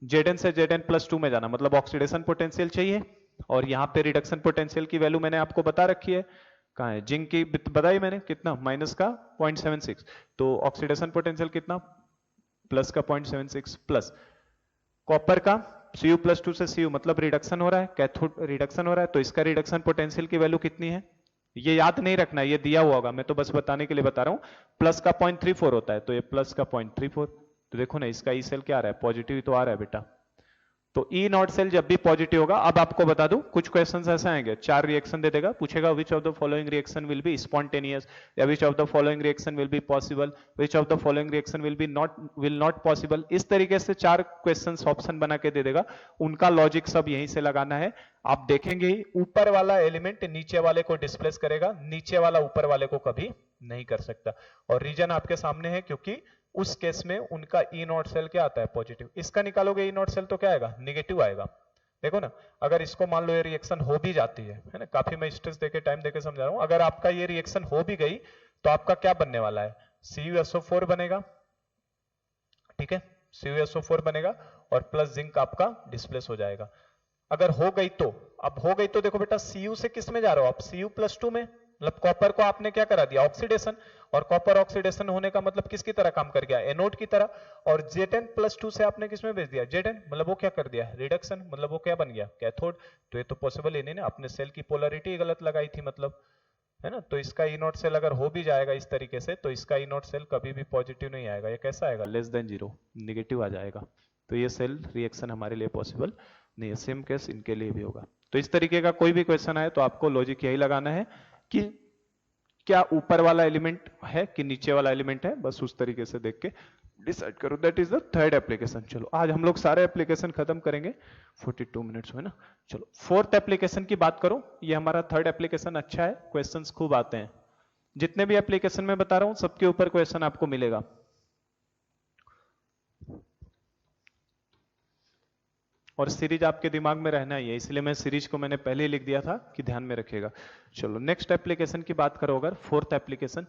Zn से Zn+2 में जाना मतलब ऑक्सीडेशन पोटेंशियल चाहिए, और यहाँ पे रिडक्शन पोटेंशियल की वैल्यू मैंने आपको बता रखी है, कहाँ है, जिंक की बताई मैंने कितना, माइनस का 0.76, तो ऑक्सीडेशन पोटेंशियल कितना, प्लस का 0.76, प्लस कॉपर का Cu+2 से Cu मतलब रिडक्शन हो रहा है, कैथोड रिडक्शन हो रहा है, तो इसका रिडक्शन पोटेंशियल की वैल्यू कितनी है, ये याद नहीं रखना है, ये दिया हुआ होगा, मैं तो बस बताने के लिए बता रहा हूं, प्लस का 0.34 होता है, तो ये प्लस का 0.34, तो देखो ना इसका ई सेल क्या आ रहा है, पॉजिटिव तो आ रहा है बेटा। तो ई नॉट सेल जब भी पॉजिटिव होगा, अब आपको बता दूं कुछ क्वेश्चंस ऐसे आएंगे, 4 रिएक्शन दे देगा, पूछेगा which of the following reaction will be spontaneous, या which of the following reaction will be possible, which of the following reaction will not possible, इस तरीके से 4 क्वेश्चंस ऑप्शन बना के दे देगा, उनका लॉजिक सब यहीं से लगाना है। आप देखेंगे ही ऊपर वाला एलिमेंट नीचे वाले को डिस्प्लेस करेगा, नीचे वाला ऊपर वाले को कभी नहीं कर सकता, और रीजन आपके सामने है, क्योंकि उस केस में उनका ई नॉट सेल क्या आता है, पॉजिटिव, इसका निकालोगे ई नॉट सेल तो क्या आएगा, निगेटिव आएगा। देखो ना, अगर इसको मान लो ये रिएक्शन हो भी जाती है ना, काफी मैं स्ट्रेस देके टाइम देके समझा रहा हूं, अगर आपका ये रिएक्शन हो भी गई तो आपका क्या बनने वाला है, CuSO4 बनेगा, ठीक है, CuSO4 बनेगा, और प्लस जिंक आपका डिस्प्लेस हो जाएगा। अगर हो गई तो, अब हो गई तो देखो बेटा, Cu से किस में जा रहे हो आप, Cu+2 में, मतलब कॉपर को आपने क्या करा दिया, ऑक्सीडेशन, और कॉपर ऑक्सीडेशन होने का मतलब किसकी तरह काम कर गया, एनोड की तरह, और Zn+2 से आपने किसमें भेज दिया, Zn, मतलब वो क्या कर दिया, रिडक्शन, मतलब वो क्या बन गया, कैथोड। तो ये तो पॉसिबल ही नहीं ना, अपने सेल की पोलरिटी गलत लगाई थी मतलब, है ना। तो इसका ई नॉट सेल अगर हो भी जाएगा इस तरीके से, तो इसका ई नॉट सेल कभी भी पॉजिटिव नहीं आएगा, ये कैसा आएगा, <0, निगेटिव आ जाएगा, तो ये सेल रिएक्शन हमारे लिए पॉसिबल नहीं है। सेम केस इनके लिए भी होगा। तो इस तरीके का कोई भी क्वेश्चन आए तो आपको लॉजिक यही लगाना है कि क्या ऊपर वाला एलिमेंट है कि नीचे वाला एलिमेंट है, बस उस तरीके से देख के डिसाइड करो। That is the third application. चलो आज हम लोग सारे एप्लीकेशन खत्म करेंगे, 42 मिनट्स हुए ना। चलो फोर्थ एप्लीकेशन की बात करो, ये हमारा थर्ड एप्लीकेशन अच्छा है, क्वेश्चंस खूब आते हैं, जितने भी एप्लीकेशन में बता रहा हूं सबके ऊपर क्वेश्चन आपको मिलेगा। और सीरीज आपके दिमाग में रहना ही है, इसलिए मैं सीरीज को मैंने पहले ही लिख दिया था कि ध्यान में रखिएगा। चलो नेक्स्ट एप्लीकेशन की बात करो, अगर फोर्थ एप्लीकेशन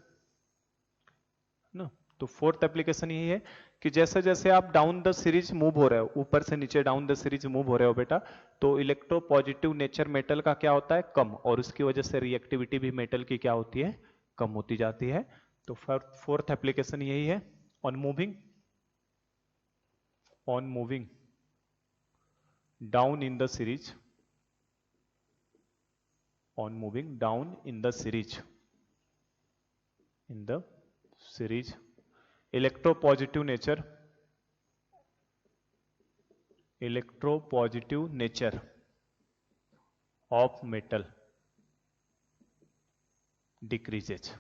ना, तो फोर्थ एप्लीकेशन यही है कि जैसे जैसे आप डाउन द सीरीज मूव हो रहे हो, ऊपर से नीचे डाउन द सीरीज मूव हो रहे हो बेटा, तो इलेक्ट्रोपॉजिटिव नेचर मेटल का क्या होता है, कम, और उसकी वजह से रिएक्टिविटी भी मेटल की क्या होती है, कम होती जाती है। तो फोर्थ एप्लीकेशन यही है, on moving down in the series, on moving down in the series, electropositive nature of metal decreases,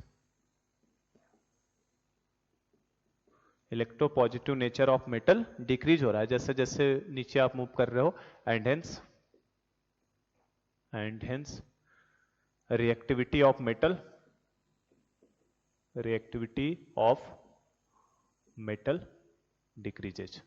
electropositive nature of metal decrease हो रहा है जैसे जैसे नीचे आप मूव कर रहे हो, and hence reactivity of metal decreases.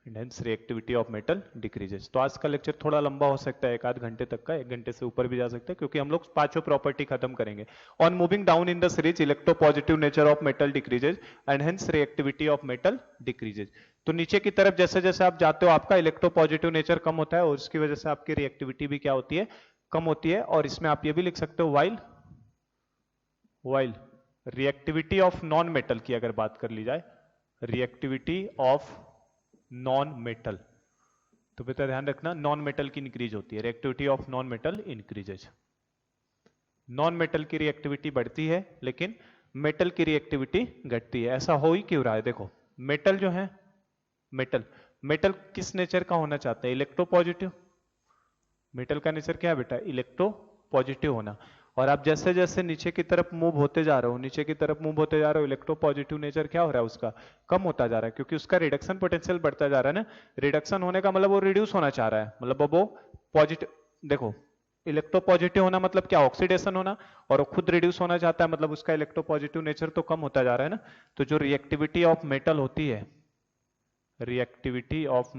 And hence reactivity of metal decreases. तो आज का लेक्चर थोड़ा लंबा हो सकता है, 1 आध घंटे तक का, 1 घंटे से ऊपर भी जा सकता है, क्योंकि हम लोग पांचों प्रॉपर्टी खत्म करेंगे। On moving down in the series electropositive nature of metal decreases and hence reactivity of metal decreases. तो नीचे की तरफ जैसे जैसे आप जाते हो आपका इलेक्ट्रोपॉजिटिव नेचर कम होता है और उसकी वजह से आपकी रिएक्टिविटी भी क्या होती है, कम होती है। और इसमें आप ये भी लिख सकते हो while reactivity of non metal की अगर बात कर ली जाए, रिएक्टिविटी ऑफ नॉन मेटल, तो बेटा ध्यान रखना नॉन मेटल की इंक्रीज होती है, reactivity of non metal increases. Non metal की रिएक्टिविटी बढ़ती है लेकिन मेटल की रिएक्टिविटी घटती है। ऐसा हो ही क्यों रहा है? देखो मेटल जो है, मेटल किस नेचर का होना चाहते हैं? इलेक्ट्रोपॉजिटिव। मेटल का नेचर क्या है बेटा? इलेक्ट्रोपॉजिटिव होना। और आप जैसे जैसे नीचे की तरफ मूव होते जा रहे हो, नीचे की तरफ मूव होते जा रहे हो, इलेक्ट्रोपॉजिटिव नेचर क्या हो रहा है उसका? कम होता जा रहा है, क्योंकि उसका रिडक्शन पोटेंशियल बढ़ता जा रहा है ना। रिडक्शन होने का मतलब वो रिड्यूस होना चाह रहा है, मतलब अब वो पॉजिटिव, देखो इलेक्ट्रोपॉजिटिव होना मतलब क्या? ऑक्सीडेशन होना, और वो खुद रिड्यूस होना चाहता है, मतलब उसका इलेक्ट्रोपॉजिटिव नेचर तो कम होता जा रहा है ना। तो जो रिएक्टिविटी ऑफ मेटल होती है, रिएक्टिविटी ऑफ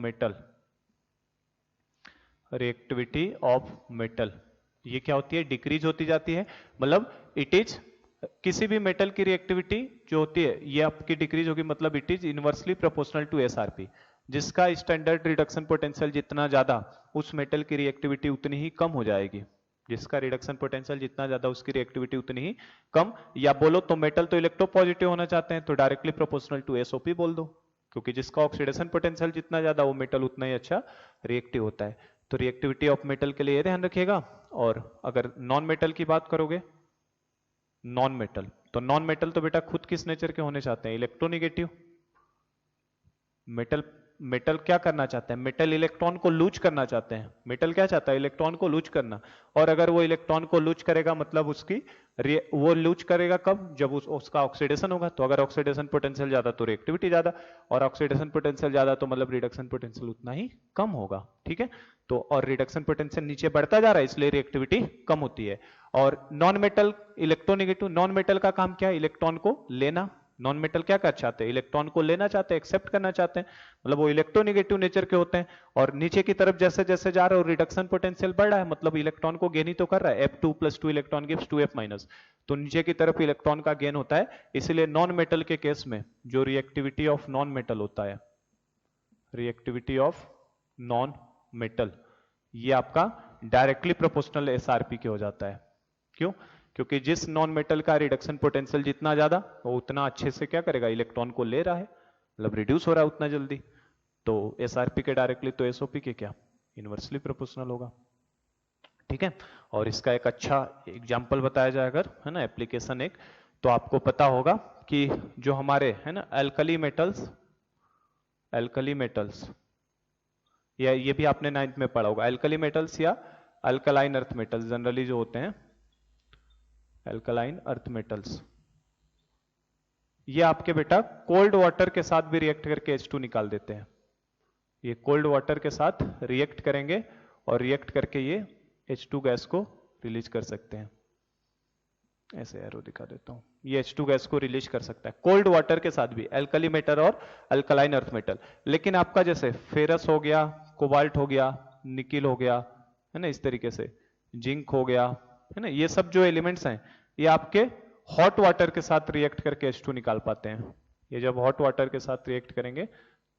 मेटल ये क्या होती है? डिक्रीज होती जाती है। मतलब इट इज, किसी भी मेटल की रिएक्टिविटी जो होती है ये आपकी डिक्रीज होगी, मतलब it is inversely proportional to SRP. जिसका स्टैंडर्ड रिडक्शन पोटेंशियल जितना ज्यादा, उस मेटल की रिएक्टिविटी उतनी ही कम हो जाएगी। जिसका रिडक्शन पोटेंशियल जितना ज्यादा, उसकी रिएक्टिविटी उतनी ही कम। या बोलो तो मेटल तो इलेक्ट्रोपॉजिटिव होना चाहते हैं, तो डायरेक्टली प्रोपोर्शनल टू एसओपी बोल दो, क्योंकि जिसका ऑक्सीडेशन पोटेंशियल जितना ज्यादा, वो मेटल उतना ही अच्छा रिएक्टिव होता है। तो रिएक्टिविटी ऑफ मेटल के लिए ध्यान रखिएगा। और अगर नॉन मेटल की बात करोगे, नॉन मेटल तो बेटा खुद किस नेचर के होने चाहते हैं? इलेक्ट्रोनिगेटिव। मेटल क्या करना चाहते हैं? मेटल इलेक्ट्रॉन को लूज करना चाहते हैं। मेटल क्या चाहता है? इलेक्ट्रॉन को लूज करना। और अगर वो इलेक्ट्रॉन को लूज करेगा मतलब उसकी वो लूज करेगा कब? जब उसका ऑक्सीडेशन होगा। तो अगर ऑक्सीडेशन पोटेंशियल ज्यादा तो रिएक्टिविटी ज्यादा, और ऑक्सीडेशन पोटेंशियल ज्यादा तो मतलब रिडक्शन पोटेंशियल उतना ही कम होगा। ठीक है, तो और रिडक्शन पोटेंशियल नीचे बढ़ता जा रहा है, इसलिए रिएक्टिविटी कम होती है। और non metal electronegative, non metal का काम क्या है? इलेक्ट्रॉन को लेना। नॉन मेटल क्या कर चाहते हैं? इलेक्ट्रॉन को लेना चाहते हैं, एक्सेप्ट करना चाहते हैं, मतलब वो इलेक्ट्रोनिगेटिव नेचर के होते हैं। और नीचे की तरफ जैसे जैसे जा रहे हो रिडक्शन पोटेंशियल बढ़ रहा है, मतलब इलेक्ट्रॉन को गेन ही तो कर रहा है। F2 + 2 electron gives 2F minus, तो नीचे की तरफ इलेक्ट्रॉन का गेन होता है। इसलिए नॉन मेटल के केस में जो रिएक्टिविटी ऑफ नॉन मेटल होता है, रिएक्टिविटी ऑफ नॉन मेटल, ये आपका डायरेक्टली प्रोपोर्शनल एसआरपी के हो जाता है। क्यों? क्योंकि जिस नॉन मेटल का रिडक्शन पोटेंशियल जितना ज्यादा, वो उतना अच्छे से क्या करेगा? इलेक्ट्रॉन को ले रहा है, मतलब रिड्यूस हो रहा है उतना जल्दी। तो एसआरपी के डायरेक्टली तो एसओपी के क्या? इनवर्सली प्रोपोर्शनल होगा। ठीक है, और इसका एक अच्छा एग्जांपल बताया जाए अगर, है ना, एप्लीकेशन एक, तो आपको पता होगा कि जो हमारे है ना एल्कली मेटल्स, या ये भी आपने 9th में पढ़ा होगा, एल्कली मेटल्स या अल्कलाइन अर्थ मेटल्स जनरली जो होते हैं, अल्कलाइन अर्थ मेटल्स, ये आपके बेटा कोल्ड वाटर के साथ भी रिएक्ट करके H2 निकाल देते हैं। ये कोल्ड वाटर के साथ रिएक्ट करेंगे और रिएक्ट करके ये H2 गैस को रिलीज कर सकते हैं। ऐसे एरो दिखा देता हूं, ये H2 गैस को रिलीज कर सकता है कोल्ड वाटर के साथ भी, एल्कली मेटल और अल्कलाइन अर्थ मेटल। लेकिन आपका जैसे फेरस हो गया, कोबाल्ट हो गया, निकिल हो गया, है ना, इस तरीके से जिंक हो गया, है ना, ये सब जो एलिमेंट्स हैं ये आपके हॉट वाटर के साथ रिएक्ट करके H2 निकाल पाते हैं। ये जब हॉट वाटर के साथ रिएक्ट करेंगे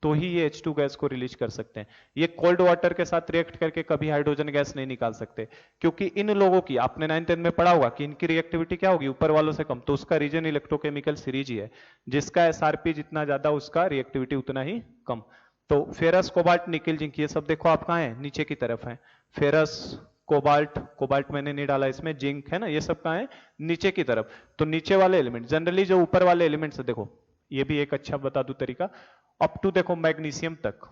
तो ही ये H2 गैस को रिलीज कर सकते हैं। ये कोल्ड वाटर के साथ रिएक्ट करके कभी हाइड्रोजन गैस नहीं निकाल सकते, क्योंकि इन लोगों की आपने 9th में पढ़ा होगा कि इनकी रिएक्टिविटी क्या होगी? ऊपर वालों से कम। तो उसका रीजन इलेक्ट्रोकेमिकल सीरीज ही है, जिसका एसआरपी जितना ज्यादा उसका रिएक्टिविटी उतना ही कम। तो फेरस, कोबाल्ट, निकिल, जिंक, ये सब देखो आप कहाँ है? नीचे की तरफ है। फेरस, कोबाल्ट मैंने नहीं डाला इसमें, जिंक है ना, ये सब कहाँ है? नीचे की तरफ। तो नीचे वाले एलिमेंट, जनरली जो ऊपर वाले एलिमेंट्स देखो, ये भी एक अच्छा बता दूं तरीका, अप टू देखो मैग्नीशियम तक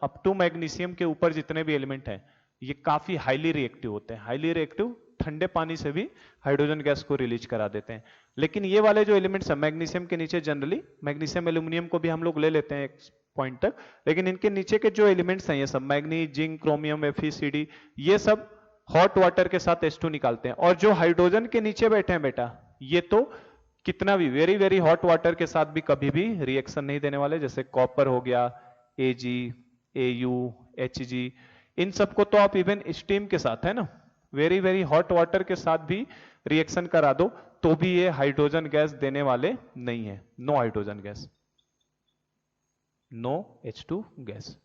अप टू मैग्नीशियम के ऊपर जितने भी एलिमेंट हैं ये काफी हाईली रिएक्टिव होते हैं। हाईली रिएक्टिव, ठंडे पानी से भी हाइड्रोजन गैस को रिलीज करा देते हैं। लेकिन ये वाले जो एलिमेंट्स हैं मैग्नीशियम के नीचे, जनरली मैग्नीशियम एल्यूमिनियम को भी हम लोग ले लेते हैं एक पॉइंट तक, लेकिन इनके नीचे के जो एलिमेंट्स हैं ये सब मैग्नीज, जिंक, क्रोमियम, FeCd, ये सब हॉट वाटर के साथ H2 निकालते हैं। और जो हाइड्रोजन के नीचे बैठे हैं बेटा, ये तो कितना भी वेरी वेरी हॉट वाटर के साथ भी कभी भी रिएक्शन नहीं देने वाले। जैसे कॉपर हो गया, Ag, Au, Hg, इन सबको तो आप इवन स्टीम के साथ, है ना, वेरी वेरी हॉट वाटर के साथ भी रिएक्शन करा दो तो भी ये हाइड्रोजन गैस देने वाले नहीं है। No hydrogen gas, no H2 gas,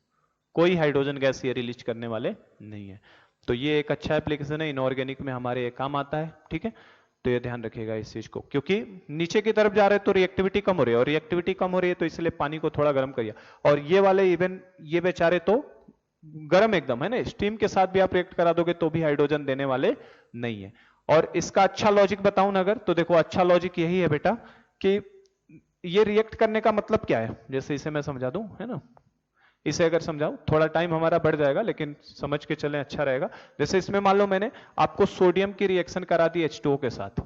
कोई हाइड्रोजन गैस ये रिलीज करने वाले नहीं है। तो ये एक अच्छा एप्लीकेशन है, इनऑर्गेनिक में हमारे ये काम आता है। ठीक है, तो ये ध्यान रखिएगा इस चीज को, क्योंकि नीचे की तरफ जा रहे हैं तो रिएक्टिविटी कम हो रही है, और रिएक्टिविटी कम हो रही है तो इसलिए पानी को थोड़ा गर्म करिए। और ये वाले इवन ये बेचारे तो गर्म एकदम, है ना, स्टीम के साथ भी आप रिएक्ट करा दोगे तो भी हाइड्रोजन देने वाले नहीं है। और इसका अच्छा लॉजिक बताऊं ना अगर, तो देखो अच्छा लॉजिक यही है बेटा कि ये रिएक्ट करने का मतलब क्या है, जैसे इसे मैं समझा दूं, है ना, इसे अगर समझाऊं, थोड़ा टाइम हमारा बढ़ जाएगा लेकिन समझ के चलें अच्छा रहेगा। जैसे इसमें मान लो मैंने आपको सोडियम की रिएक्शन करा दी H2O के साथ,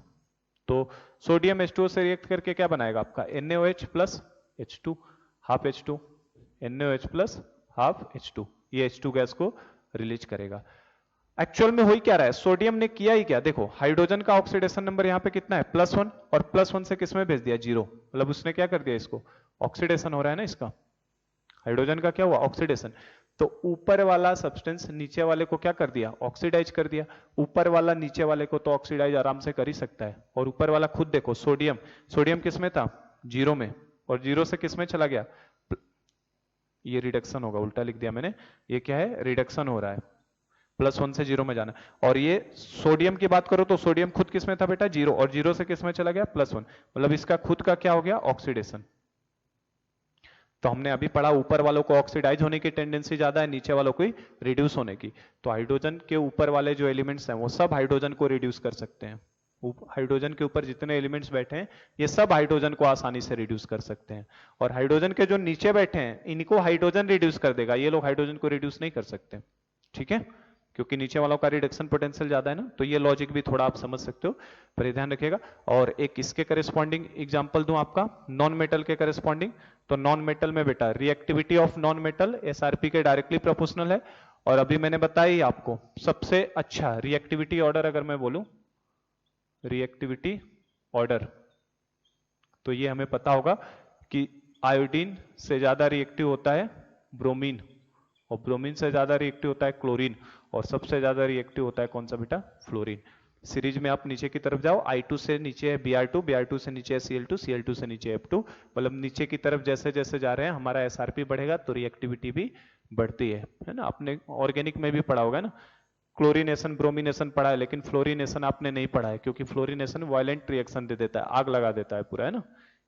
तो सोडियम H2O से रिएक्ट करके क्या बनाएगा आपका NaOH plus H2, half H2, NaOH plus half H2, ये H2 गैस को रिलीज करेगा। एक्चुअल में हो ही क्या रहा है, सोडियम ने किया ही क्या, देखो हाइड्रोजन का ऑक्सीडेशन नंबर यहाँ पे कितना है +1, और +1 से किसमें भेज दिया 0, मतलब उसने क्या कर दिया, इसको ऑक्सीडेशन हो रहा है ना इसका, हाइड्रोजन का क्या हुआ ऑक्सीडेशन। तो ऊपर वाला सब्सटेंस नीचे वाले को क्या कर दिया, ऑक्सीडाइज कर दिया। ऊपर वाला नीचे वाले को तो ऑक्सीडाइज आराम से कर ही सकता है, और ऊपर वाला खुद देखो सोडियम, सोडियम किसमें था 0 में, और 0 से किसमें चला गया, ये रिडक्शन होगा, उल्टा लिख दिया मैंने, ये क्या है रिडक्शन हो रहा है, +1 से 0 में जाना। और ये सोडियम की बात करो तो सोडियम खुद किसमें था बेटा 0, और 0 से किसमें चला गया +1, मतलब इसका खुद का क्या हो गया ऑक्सीडेशन। तो हमने अभी पढ़ा ऊपर वालों को ऑक्सीडाइज होने की टेंडेंसी ज्यादा है, नीचे वालों को रिड्यूस होने की। तो हाइड्रोजन के ऊपर वाले जो एलिमेंट्स हैं वो सब हाइड्रोजन को रिड्यूस कर सकते हैं, हाइड्रोजन के ऊपर जितने एलिमेंट्स बैठे हैं ये सब हाइड्रोजन को आसानी से रिड्यूस कर सकते हैं। और हाइड्रोजन के जो नीचे बैठे हैं इनको हाइड्रोजन रिड्यूस कर देगा, ये लोग हाइड्रोजन को रिड्यूस नहीं कर सकते। ठीक है, क्योंकि नीचे वालों का रिडक्शन पोटेंशियल ज्यादा है ना, तो ये लॉजिक भी थोड़ा आप समझ सकते हो, पर ध्यान रखिएगा। और एक इसके करेस्पॉन्डिंग एग्जांपल दूं आपका, नॉन मेटल के करेस्पॉन्डिंग, तो नॉन मेटल में बेटा reactivity of non metal SRP के डायरेक्टली प्रोपोर्शनल है। और अभी मैंने बताया ही आपको सबसे अच्छा रिएक्टिविटी ऑर्डर अगर मैं बोलूं, रिएक्टिविटी ऑर्डर, तो ये हमें पता होगा कि आयोडीन से ज्यादा रिएक्टिव होता है ब्रोमीन, और ब्रोमीन से ज्यादा रिएक्टिव होता है क्लोरीन, और सबसे ज्यादा रिएक्टिव होता है कौन सा बेटा, फ्लोरीन। सीरीज में आप नीचे की तरफ जाओ, I2 से नीचे है Br2, Br2 से नीचे है Cl2, Cl2 से नीचे है F2, मतलब नीचे की तरफ जैसे जैसे जा रहे हैं हमारा एसआरपी बढ़ेगा तो रिएक्टिविटी भी बढ़ती है ना। आपने ऑर्गेनिक में भी पढ़ा होगा ना, क्लोरीनेशन ब्रोमिनेशन पढ़ा है, लेकिन फ्लोरीनेशन आपने नहीं पढ़ा है, क्योंकि फ्लोरीनेशन वायलेंट रिएक्शन दे देता है, आग लगा देता है पूरा, है ना।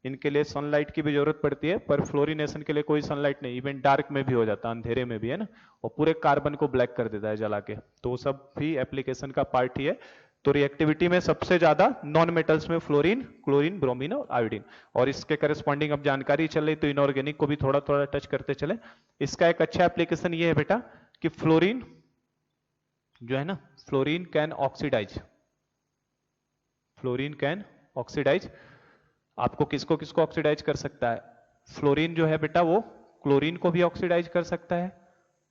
इनके लिए सनलाइट की भी जरूरत पड़ती है, पर फ्लोरीनेशन के लिए कोई सनलाइट नहीं, इवन डार्क में भी हो जाता है, अंधेरे में भी, है ना, और पूरे कार्बन को ब्लैक कर देता है जला के, तो सब भी एप्लीकेशन का पार्ट ही है। तो रिएक्टिविटी में सबसे ज्यादा नॉन मेटल्स में फ्लोरीन, क्लोरीन, ब्रोमीन और आयोडीन। और इसके करस्पॉन्डिंग अब जानकारी चल रही तो इनऑर्गेनिक को भी थोड़ा थोड़ा टच करते चले। इसका एक अच्छा एप्लीकेशन ये है बेटा कि फ्लोरीन जो है ना, fluorine can oxidize, fluorine can oxidize, आपको किसको किसको ऑक्सीडाइज कर सकता है, फ्लोरीन जो है बेटा वो क्लोरीन को भी ऑक्सीडाइज कर सकता है,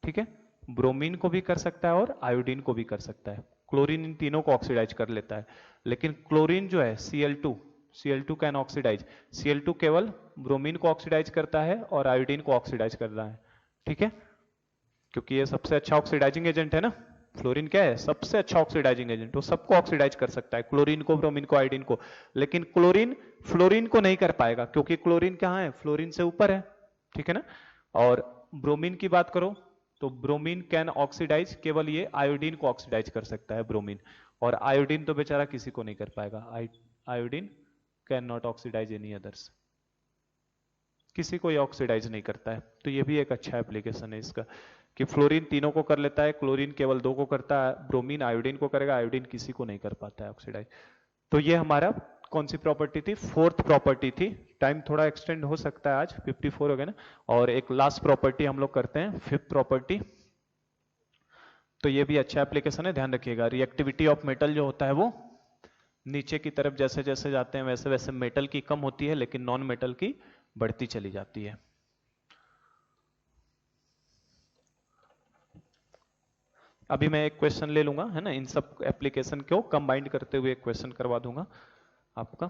ठीक है, ब्रोमीन को भी कर सकता है और आयोडीन को भी कर सकता है। क्लोरीन इन तीनों को ऑक्सीडाइज कर लेता है, लेकिन क्लोरीन जो है Cl2, Cl2 can oxidise, Cl2 केवल ब्रोमीन को ऑक्सीडाइज करता है और आयोडीन को ऑक्सीडाइज करता है, ठीक है, क्योंकि ये सबसे अच्छा ऑक्सीडाइजिंग एजेंट है ना। फ्लोरीन क्या है, सबसे अच्छा ऑक्सीडाइजिंग एजेंट, वो सबको ऑक्सीडाइज कर सकता है, क्लोरीन को, ब्रोमीन को, आयोडीन को। लेकिन क्लोरीन फ्लोरीन को नहीं कर पाएगा, क्योंकि क्लोरीन कहाँ है, फ्लोरीन से ऊपर है, ठीक है ना। और ब्रोमीन की बात करो तो ब्रोमीन कैन ऑक्सीडाइज, केवल ये आयोडीन को ऑक्सीडाइज कर सकता है ब्रोमीन, और आयोडीन तो बेचारा किसी को नहीं कर पाएगा, iodine can not oxidize any others, किसी को ये ऑक्सीडाइज नहीं करता है। तो ये भी एक अच्छा एप्लीकेशन है इसका कि फ्लोरीन तीनों को कर लेता है, क्लोरीन केवल दो को करता है, ब्रोमीन आयोडीन को करेगा, आयोडीन किसी को नहीं कर पाता है ऑक्सीडाइज। तो ये हमारा कौन सी प्रॉपर्टी थी, फोर्थ प्रॉपर्टी थी। टाइम थोड़ा एक्सटेंड हो सकता है, आज 54 हो गया ना। और एक लास्ट प्रॉपर्टी हम लोग करते हैं, फिफ्थ प्रॉपर्टी। तो ये भी अच्छा एप्लीकेशन है, ध्यान रखिएगा। रिएक्टिविटी ऑफ मेटल जो होता है वो नीचे की तरफ जैसे जैसे जाते हैं वैसे वैसे मेटल की कम होती है, लेकिन नॉन मेटल की बढ़ती चली जाती है। अभी मैं एक क्वेश्चन ले लूंगा, है ना, इन सब एप्लीकेशन को कंबाइंड करते हुए एक क्वेश्चन करवा दूंगा आपका।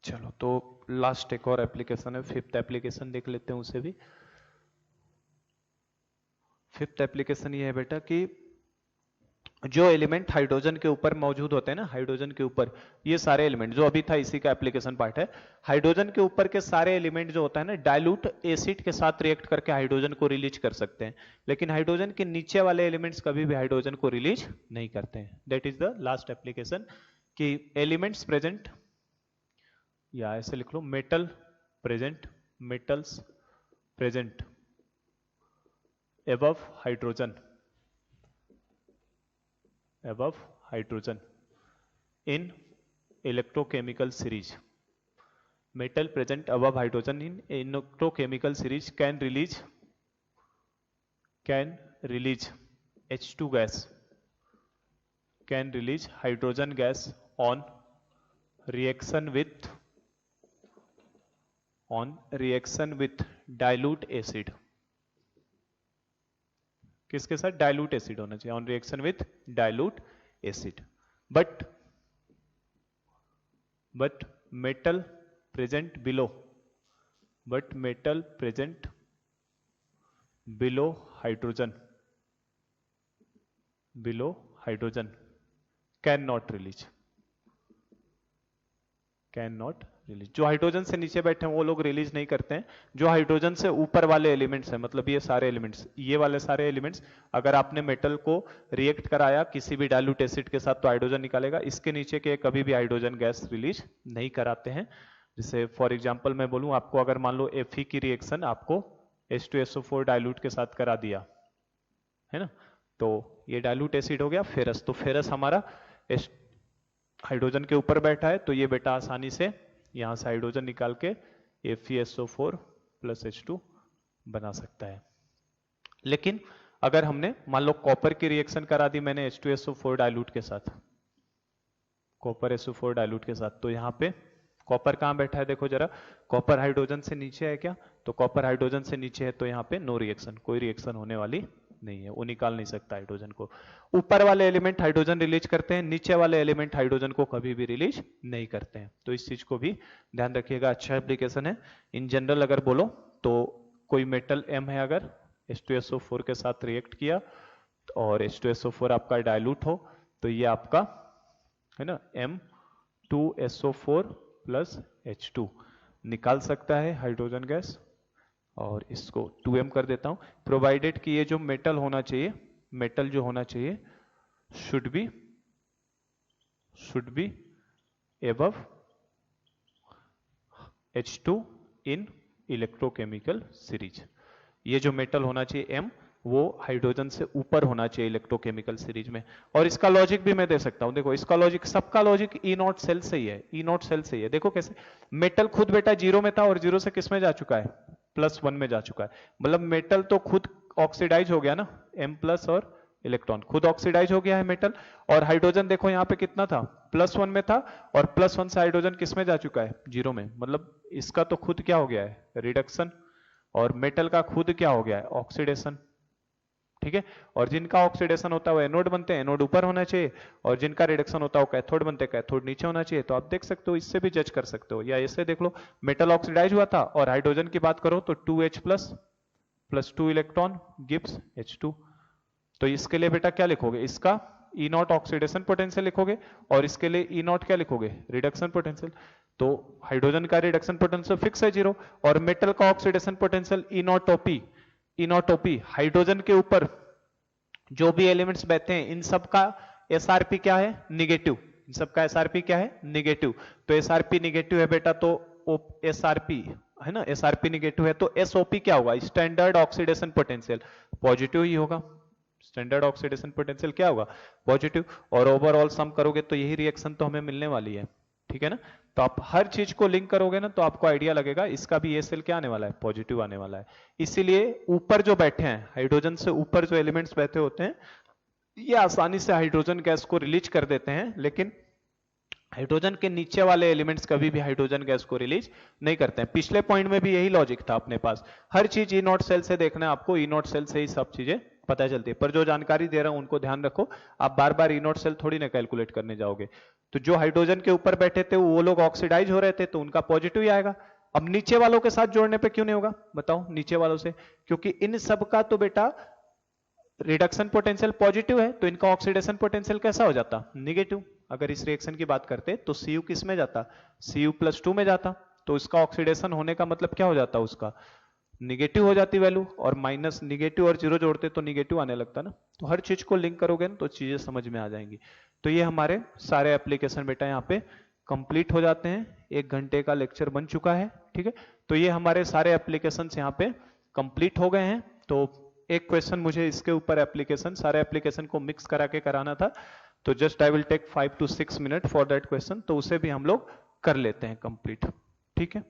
चलो तो लास्ट एक और एप्लीकेशन है, फिफ्थ एप्लीकेशन देख लेते हैं उसे भी। फिफ्थ एप्लीकेशन ये है बेटा कि जो एलिमेंट हाइड्रोजन के ऊपर मौजूद होते हैं ना, हाइड्रोजन के ऊपर ये सारे एलिमेंट जो अभी था इसी का एप्लीकेशन पार्ट है, हाइड्रोजन के ऊपर के सारे एलिमेंट जो होता है ना डाइल्यूट एसिड के साथ रिएक्ट करके हाइड्रोजन को रिलीज कर सकते हैं, लेकिन हाइड्रोजन के नीचे वाले एलिमेंट्स कभी भी हाइड्रोजन को रिलीज नहीं करते हैं। That is the last application कि एलिमेंट्स प्रेजेंट, या ऐसे लिख लो metal present, metals present above hydrogen, above hydrogen in electrochemical series, metal present above hydrogen in electrochemical series can release H2 gas, can release hydrogen gas on reaction with dilute acid, किसके साथ, डाइल्यूट एसिड होना चाहिए, on reaction with dilute acid, but metal present below, hydrogen can not release, जो हाइड्रोजन से नीचे बैठे हैं वो लोग रिलीज नहीं करते हैं, जो हाइड्रोजन से ऊपर वाले एलिमेंट्स हैं, मतलब ये सारे एलिमेंट्स, ये वाले सारे एलिमेंट्स, अगर आपने मेटल को रिएक्ट कराया किसी भी डाइल्यूट एसिड के साथ तो हाइड्रोजन निकालेगा, इसके नीचे के कभी भी हाइड्रोजन गैस रिलीज नहीं कराते हैं। जैसे फॉर एग्जांपल मैं बोलूं आपको, अगर मान लो Fe की रिएक्शन आपको H2SO4 डाइल्यूट के साथ करा दिया है ना, तो ये डाइल्यूट एसिड हो गया फेरस, तो फेरस हमारा हाइड्रोजन के ऊपर बैठा है, तो ये बेटा आसानी से यहां से हाइड्रोजन निकाल के FeSO4 प्लस H2 बना सकता है। लेकिन अगर हमने मान लो कॉपर की रिएक्शन करा दी मैंने H2SO4 डाइल्यूट के साथ, कॉपर SO4 डाइल्यूट के साथ, तो यहाँ पे कॉपर कहां बैठा है देखो जरा, कॉपर हाइड्रोजन से नीचे है क्या, तो कॉपर हाइड्रोजन से नीचे है, तो यहाँ पे नो रिएक्शन, कोई रिएक्शन होने वाली नहीं है, वो निकाल नहीं सकता हाइड्रोजन को। ऊपर वाले एलिमेंट हाइड्रोजन रिलीज करते हैं, नीचे वाले एलिमेंट हाइड्रोजन को कभी भी रिलीज नहीं करते हैं, तो इस चीज को भी ध्यान रखिएगा। अच्छा एप्लीकेशन है। इन जनरल अगर बोलो तो कोई मेटल M है, अगर H2SO4 के साथ रिएक्ट किया और H2SO4 आपका डाइल्यूट हो, तो ये आपका है ना M2SO4 प्लस H2 निकाल सकता है हाइड्रोजन गैस, और इसको 2m कर देता हूं, प्रोवाइडेड कि ये जो मेटल होना चाहिए, मेटल जो होना चाहिए should be above H2 in electrochemical series, ये जो मेटल होना चाहिए M वो हाइड्रोजन से ऊपर होना चाहिए इलेक्ट्रोकेमिकल सीरीज में। और इसका लॉजिक भी मैं दे सकता हूं, देखो इसका लॉजिक, सबका लॉजिक E0 सेल से ही है, E0 सेल से ही है। देखो कैसे, मेटल खुद बेटा 0 में था और 0 से किस में जा चुका है, +1 में जा चुका है, मतलब मेटल तो खुद ऑक्सीडाइज हो गया ना, M प्लस और इलेक्ट्रॉन खुद ऑक्सीडाइज हो गया है मेटल, और हाइड्रोजन देखो यहाँ पे कितना था, +1 में था, और +1 से हाइड्रोजन किस में जा चुका है, 0 में, मतलब इसका तो खुद क्या हो गया है, रिडक्शन, और मेटल का खुद क्या हो गया है, ऑक्सीडेशन। ठीक है, और जिनका ऑक्सीडेशन होता है वो एनोड बनते हैं, एनोड ऊपर होना चाहिए, और जिनका रिडक्शन होता है वो कैथोड बनते हैं, कैथोड नीचे होना चाहिए। तो आप देख सकते हो, इससे भी जज कर सकते हो, या ऐसे देख लो, मेटल ऑक्सीडाइज हुआ था और हाइड्रोजन की बात करो तो 2H plus 2 electron gives H2। तो इसके लिए बेटा क्या लिखोगे, इसका E0 ऑक्सीडेशन पोटेंशियल लिखोगे, और इसके लिए E0 क्या लिखोगे, रिडक्शन पोटेंशियल। तो हाइड्रोजन का रिडक्शन पोटेंशियल फिक्स है 0, और मेटल का ऑक्सीडेशन पोटेंशियल E0OP, हाइड्रोजन के ऊपर जो भी एलिमेंट्स बैठे हैं इन सब का SRP क्या है, निगेटिव, इन सब का SRP क्या है, निगेटिव। तो SRP निगेटिव है बेटा, तो SRP है ना, SRP निगेटिव है, तो SOP क्या होगा, स्टैंडर्ड ऑक्सीडेशन पोटेंशियल पॉजिटिव ही होगा, स्टैंडर्ड ऑक्सीडेशन पोटेंशियल क्या होगा, पॉजिटिव, और ओवरऑल सम करोगे तो यही रिएक्शन तो हमें मिलने वाली है। ठीक है ना, तो आप हर चीज को लिंक करोगे ना तो आपको आइडिया लगेगा, इसका भी ये सेल क्या आने वाला है, पॉजिटिव आने वाला है। इसीलिए ऊपर जो बैठे हैं, हाइड्रोजन से ऊपर जो एलिमेंट्स बैठे होते हैं, ये आसानी से हाइड्रोजन गैस को रिलीज कर देते हैं, लेकिन हाइड्रोजन के नीचे वाले एलिमेंट्स कभी भी हाइड्रोजन गैस को रिलीज नहीं करते हैं। पिछले पॉइंट में भी यही लॉजिक था अपने पास, हर चीज E0 सेल से देखना है आपको, E0 सेल से ही सब चीजें पता चलती है। पर जो जानकारी दे रहा हूं उनको ध्यान रखो, आप बार बार ई नॉट सेल थोड़ी ना कैलकुलेट करने जाओगे। तो जो हाइड्रोजन के ऊपर बैठे थे वो लोग ऑक्सीडाइज हो रहे थे, तो उनका पॉजिटिव ही आएगा। अब नीचे वालों के साथ जोड़ने पे क्यों नहीं होगा बताओ, नीचे वालों से, क्योंकि इन सब का तो बेटा रिडक्शन पोटेंशियल पॉजिटिव है, तो इनका ऑक्सीडेशन पोटेंशियल कैसा हो जाता, निगेटिव। अगर इस रिएक्शन की बात करते तो Cu किस में जाता, Cu+2 में जाता, तो इसका ऑक्सीडेशन होने का मतलब क्या हो जाता, उसका निगेटिव हो जाती वैल्यू, और माइनस निगेटिव और जीरो जोड़ते तो निगेटिव आने लगता ना। तो हर चीज को लिंक करोगे ना तो चीजें समझ में आ जाएंगी। तो ये हमारे सारे एप्लीकेशन बेटा यहाँ पे कंप्लीट हो जाते हैं। 1 घंटे का लेक्चर बन चुका है, ठीक है। तो ये हमारे सारे एप्लीकेशन यहाँ पे कंप्लीट हो गए हैं। तो एक क्वेश्चन मुझे इसके ऊपर एप्लीकेशन, सारे एप्लीकेशन को मिक्स करा के कराना था, तो just I will take 5 to 6 minute for that question, तो उसे भी हम लोग कर लेते हैं कंप्लीट, ठीक है।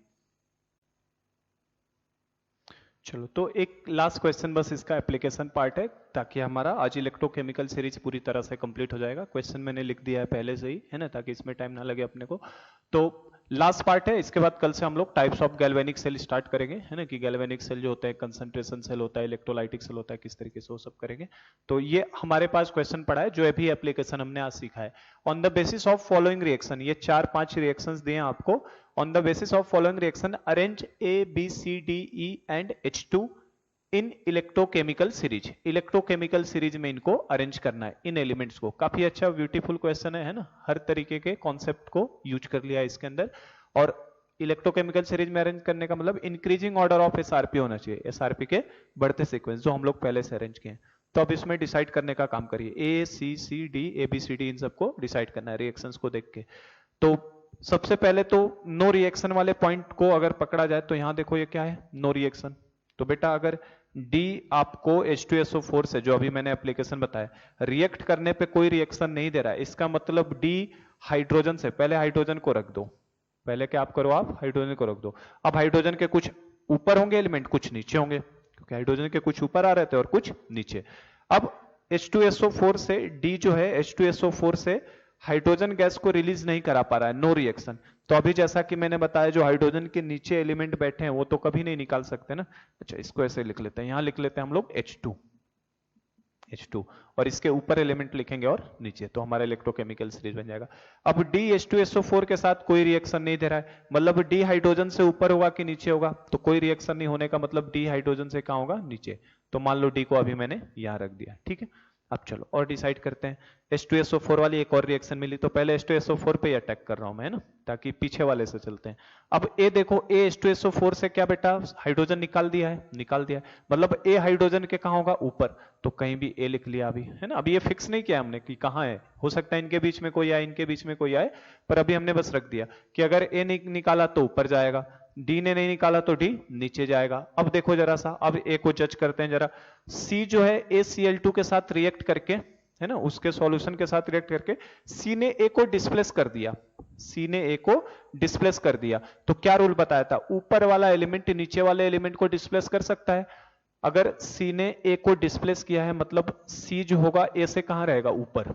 चलो, तो एक लास्ट क्वेश्चन बस इसका एप्लीकेशन पार्ट है, ताकि हमारा आज इलेक्ट्रोकेमिकल सीरीज पूरी तरह से कंप्लीट हो जाएगा। क्वेश्चन मैंने लिख दिया है पहले से ही, है ना, ताकि इसमें टाइम ना लगे अपने को। तो लास्ट पार्ट है, इसके बाद कल से हम लोग types of galvanic cell start करेंगे, है ना, कि गैल्वेनिक सेल जो होते हैं, कंसंट्रेशन सेल होता है, इलेक्ट्रोलाइटिक सेल होता है, किस तरीके से वो सब करेंगे। तो ये हमारे पास क्वेश्चन पड़ा है, जो अभी एप्लीकेशन हमने आज सीखा है। On the basis of following reaction, ये 4-5 रिएक्शंस दिए हैं आपको। On the basis of following reaction arrange ABCDE and H2 in electrochemical series. Electrochemical series में इनको अरेंज करना है, इन एलिमेंट्स को। काफी अच्छा ब्यूटीफुल क्वेश्चन है ना, हर तरीके के कॉन्सेप्ट को यूज कर लिया है इसके अंदर। और इलेक्ट्रोकेमिकल सीरीज में अरेंज करने का मतलब इंक्रीजिंग ऑर्डर ऑफ एसआरपी होना चाहिए, एसआरपी के बढ़ते सीक्वेंस जो हम लोग पहले से अरेंज किए हैं। तो अब इसमें डिसाइड करने का काम करिए, ACCD ABCD इन सबको डिसाइड करना है रिएक्शंस को देख के। तो सबसे पहले तो नो रिएक्शन वाले पॉइंट को अगर पकड़ा जाए तो यहां देखो ये क्या है, नो रिएक्शन। तो बेटा अगर D आपको H2SO4 से, जो अभी मैंने एप्लीकेशन बताया, रिएक्ट करने पे कोई रिएक्शन नहीं दे रहा है, इसका मतलब D हाइड्रोजन से, पहले हाइड्रोजन को रख दो, पहले क्या आप करो, आप हाइड्रोजन को रख दो। अब हाइड्रोजन के कुछ ऊपर होंगे एलिमेंट, कुछ नीचे होंगे, क्योंकि हाइड्रोजन के कुछ ऊपर आ रहे थे और कुछ नीचे। अब H2SO4 से D जो है, H2SO4 से हाइड्रोजन गैस को रिलीज नहीं करा पा रहा है, नो रिएक्शन। तो अभी जैसा कि मैंने बताया, जो हाइड्रोजन के नीचे एलिमेंट बैठे हैं वो तो कभी नहीं निकाल सकते ना। अच्छा, इसको ऐसे लिख लेते हैं, यहां लिख लेते हैं हम लोग H2, और इसके ऊपर एलिमेंट लिखेंगे और नीचे, तो हमारा इलेक्ट्रोकेमिकल सीरीज बन जाएगा। अब D H2SO4 के साथ कोई रिएक्शन नहीं दे रहा है, मतलब D हाइड्रोजन से ऊपर होगा कि नीचे होगा, तो कोई रिएक्शन नहीं होने का मतलब D हाइड्रोजन से कहां होगा, नीचे। तो मान लो D को अभी मैंने यहां रख दिया, ठीक है। अब चलो और डिसाइड करते हैं। H2SO4 वाली एक और रिएक्शन मिली, तो पहले H2SO4 पे अटैक कर रहा हूं मैं, है ना, ताकि पीछे वाले से चलते हैं। अब A देखो, A H2SO4 से क्या बेटा हाइड्रोजन निकाल दिया है, निकाल दिया है, मतलब A हाइड्रोजन के कहां होगा, ऊपर, तो कहीं भी A लिख लिया अभी, है ना। अभी ये फिक्स नहीं किया हमने कि कहां है, हो सकता है इनके बीच में कोई आए, इनके बीच में कोई आए, पर अभी हमने बस रख दिया कि अगर A निकाला तो ऊपर जाएगा, D ने नहीं निकाला तो D नीचे जाएगा। अब देखो जरा सा, अब A को जज करते हैं जरा। C जो है ACl2 के साथ रिएक्ट करके, है ना, उसके सॉल्यूशन के साथ रिएक्ट करके C ने A को डिस्प्लेस कर दिया, C ने A को डिस्प्लेस कर दिया। तो क्या रूल बताया था, ऊपर वाला एलिमेंट नीचे वाले एलिमेंट को डिस्प्लेस कर सकता है। अगर C ने A को डिस्प्लेस किया है, मतलब C जो होगा A से कहां रहेगा, ऊपर।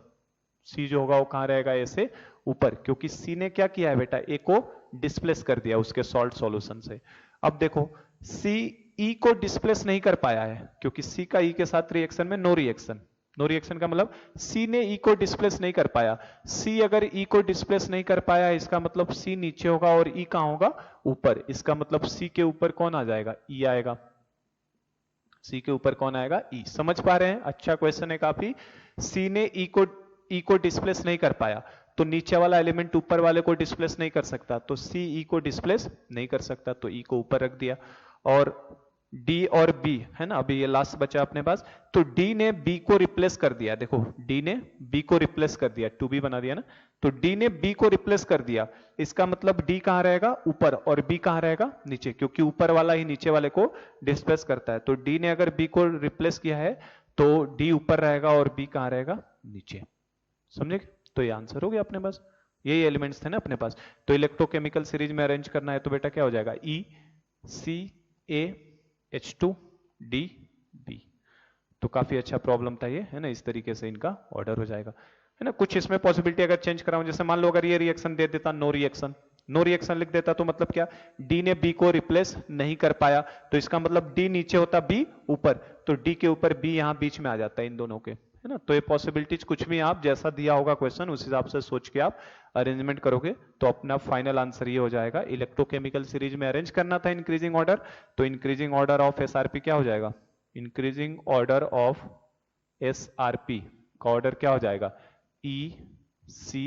C जो होगा वो कहां रहेगा, A से ऊपर, क्योंकि C ने क्या किया है बेटा, A को डिस्प्लेस कर दिया उसके सॉल्ट सॉल्यूशन से। अब देखो C E को डिस्प्लेस नहीं कर पाया है, क्योंकि C का E के साथ रिएक्शन में नो रिएक्शन। नो रिएक्शन का मतलब C ने E को डिस्प्लेस नहीं कर पाया। C अगर E को डिस्प्लेस नहीं कर पाया, इसका मतलब C नीचे होगा और E कहां होगा, ऊपर। इसका मतलब C के ऊपर कौन आ जाएगा, E आएगा। C के ऊपर कौन आएगा, E। समझ पा रहे हैं, अच्छा क्वेश्चन है काफी। C ने E को डिस्प्लेस नहीं कर पाया, तो नीचे वाला एलिमेंट ऊपर वाले को डिस्प्लेस नहीं कर सकता, तो C E को डिस्प्लेस नहीं कर सकता, तो E को ऊपर रख दिया। और D और B है ना, अभी ये लास्ट बचा अपने पास, तो D ने B को रिप्लेस कर दिया। देखो D ने B को रिप्लेस कर दिया, 2B बना दिया ना, तो D ने B को रिप्लेस कर दिया। इसका मतलब D कहां रहेगा, ऊपर, और B कहां रहेगा, नीचे, क्योंकि ऊपर वाला ही नीचे वाले को डिस्प्लेस करता है। तो D ने अगर B को रिप्लेस किया है तो D ऊपर रहेगा और B कहां रहेगा, नीचे। समझे? तो ये आंसर हो गया अपने पास, यही एलिमेंट्स थे ना अपने पास। तो इलेक्ट्रोकेमिकल सीरीज में अरेंज करना है तो बेटा क्या हो जाएगा, E C A H2 D B। तो काफी अच्छा प्रॉब्लम था ये, है ना, इस तरीके से इनका ऑर्डर हो जाएगा, है ना। कुछ इसमें पॉसिबिलिटी अगर चेंज कराऊं, जैसे मान लो अगर ये रिएक्शन दे देता नो रिएक्शन, नो रिएक्शन लिख देता तो मतलब क्या, डी ने बी को रिप्लेस नहीं कर पाया, तो इसका मतलब डी नीचे होता बी ऊपर, तो डी के ऊपर बी यहां बीच में आ जाता है इन दोनों के, है ना। तो ये पॉसिबिलिटीज कुछ भी आप जैसा दिया होगा क्वेश्चन उस हिसाब से सोच के आप अरेंजमेंट करोगे तो अपना फाइनल आंसर ये हो जाएगा। इलेक्ट्रोकेमिकल सीरीज में अरेंज करना था इंक्रीजिंग ऑर्डर, तो इंक्रीजिंग ऑर्डर ऑफ एसआरपी क्या हो जाएगा, इंक्रीजिंग ऑर्डर ऑफ एसआरपी का ऑर्डर क्या हो जाएगा, EC,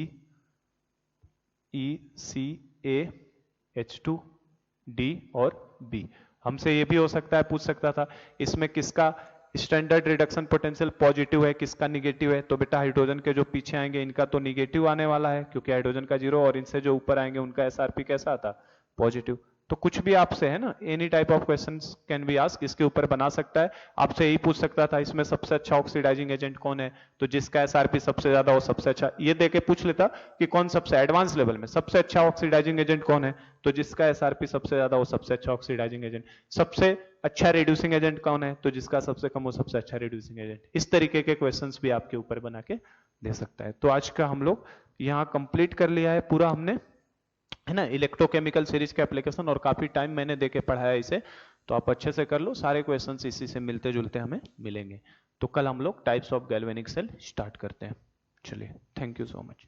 D और B। हमसे ये भी हो सकता है, पूछ सकता था इसमें किसका स्टैंडर्ड रिडक्शन पोटेंशियल पॉजिटिव है, किसका निगेटिव है, तो बेटा हाइड्रोजन के जो पीछे आएंगे इनका तो निगेटिव आने वाला है क्योंकि हाइड्रोजन का जीरो, और इनसे जो ऊपर आएंगे उनका एसआरपी कैसा आता, पॉजिटिव। तो कुछ भी आपसे, है ना, any type of questions can be ask, इसके ऊपर बना सकता है। आपसे यही पूछ सकता था इसमें सबसे अच्छा ऑक्सीडाइजिंग एजेंट कौन है, तो जिसका एसआरपी सबसे ज्यादा हो सबसे अच्छा, ये देके पूछ लेता कि कौन सबसे एडवांस लेवल में सबसे अच्छा ऑक्सीडाइजिंग एजेंट कौन है, तो जिसका एसआरपी सबसे ज्यादा हो सबसे अच्छा ऑक्सीडाइजिंग एजेंट। सबसे अच्छा रिड्यूसिंग एजेंट कौन है, तो जिसका सबसे कम हो सबसे अच्छा रिड्यूसिंग एजेंट। इस तरीके के क्वेश्चंस भी आपके ऊपर बना के दे सकता है। तो आज का हम लोग यहाँ कंप्लीट कर लिया है पूरा हमने, है ना, इलेक्ट्रोकेमिकल सीरीज के एप्लीकेशन, और काफी टाइम मैंने देके पढ़ाया इसे, तो आप अच्छे से कर लो, सारे क्वेश्चंस इसी से मिलते जुलते हमें मिलेंगे। तो कल हम लोग types of galvanic cell start करते हैं। चलिए, थैंक यू सो मच।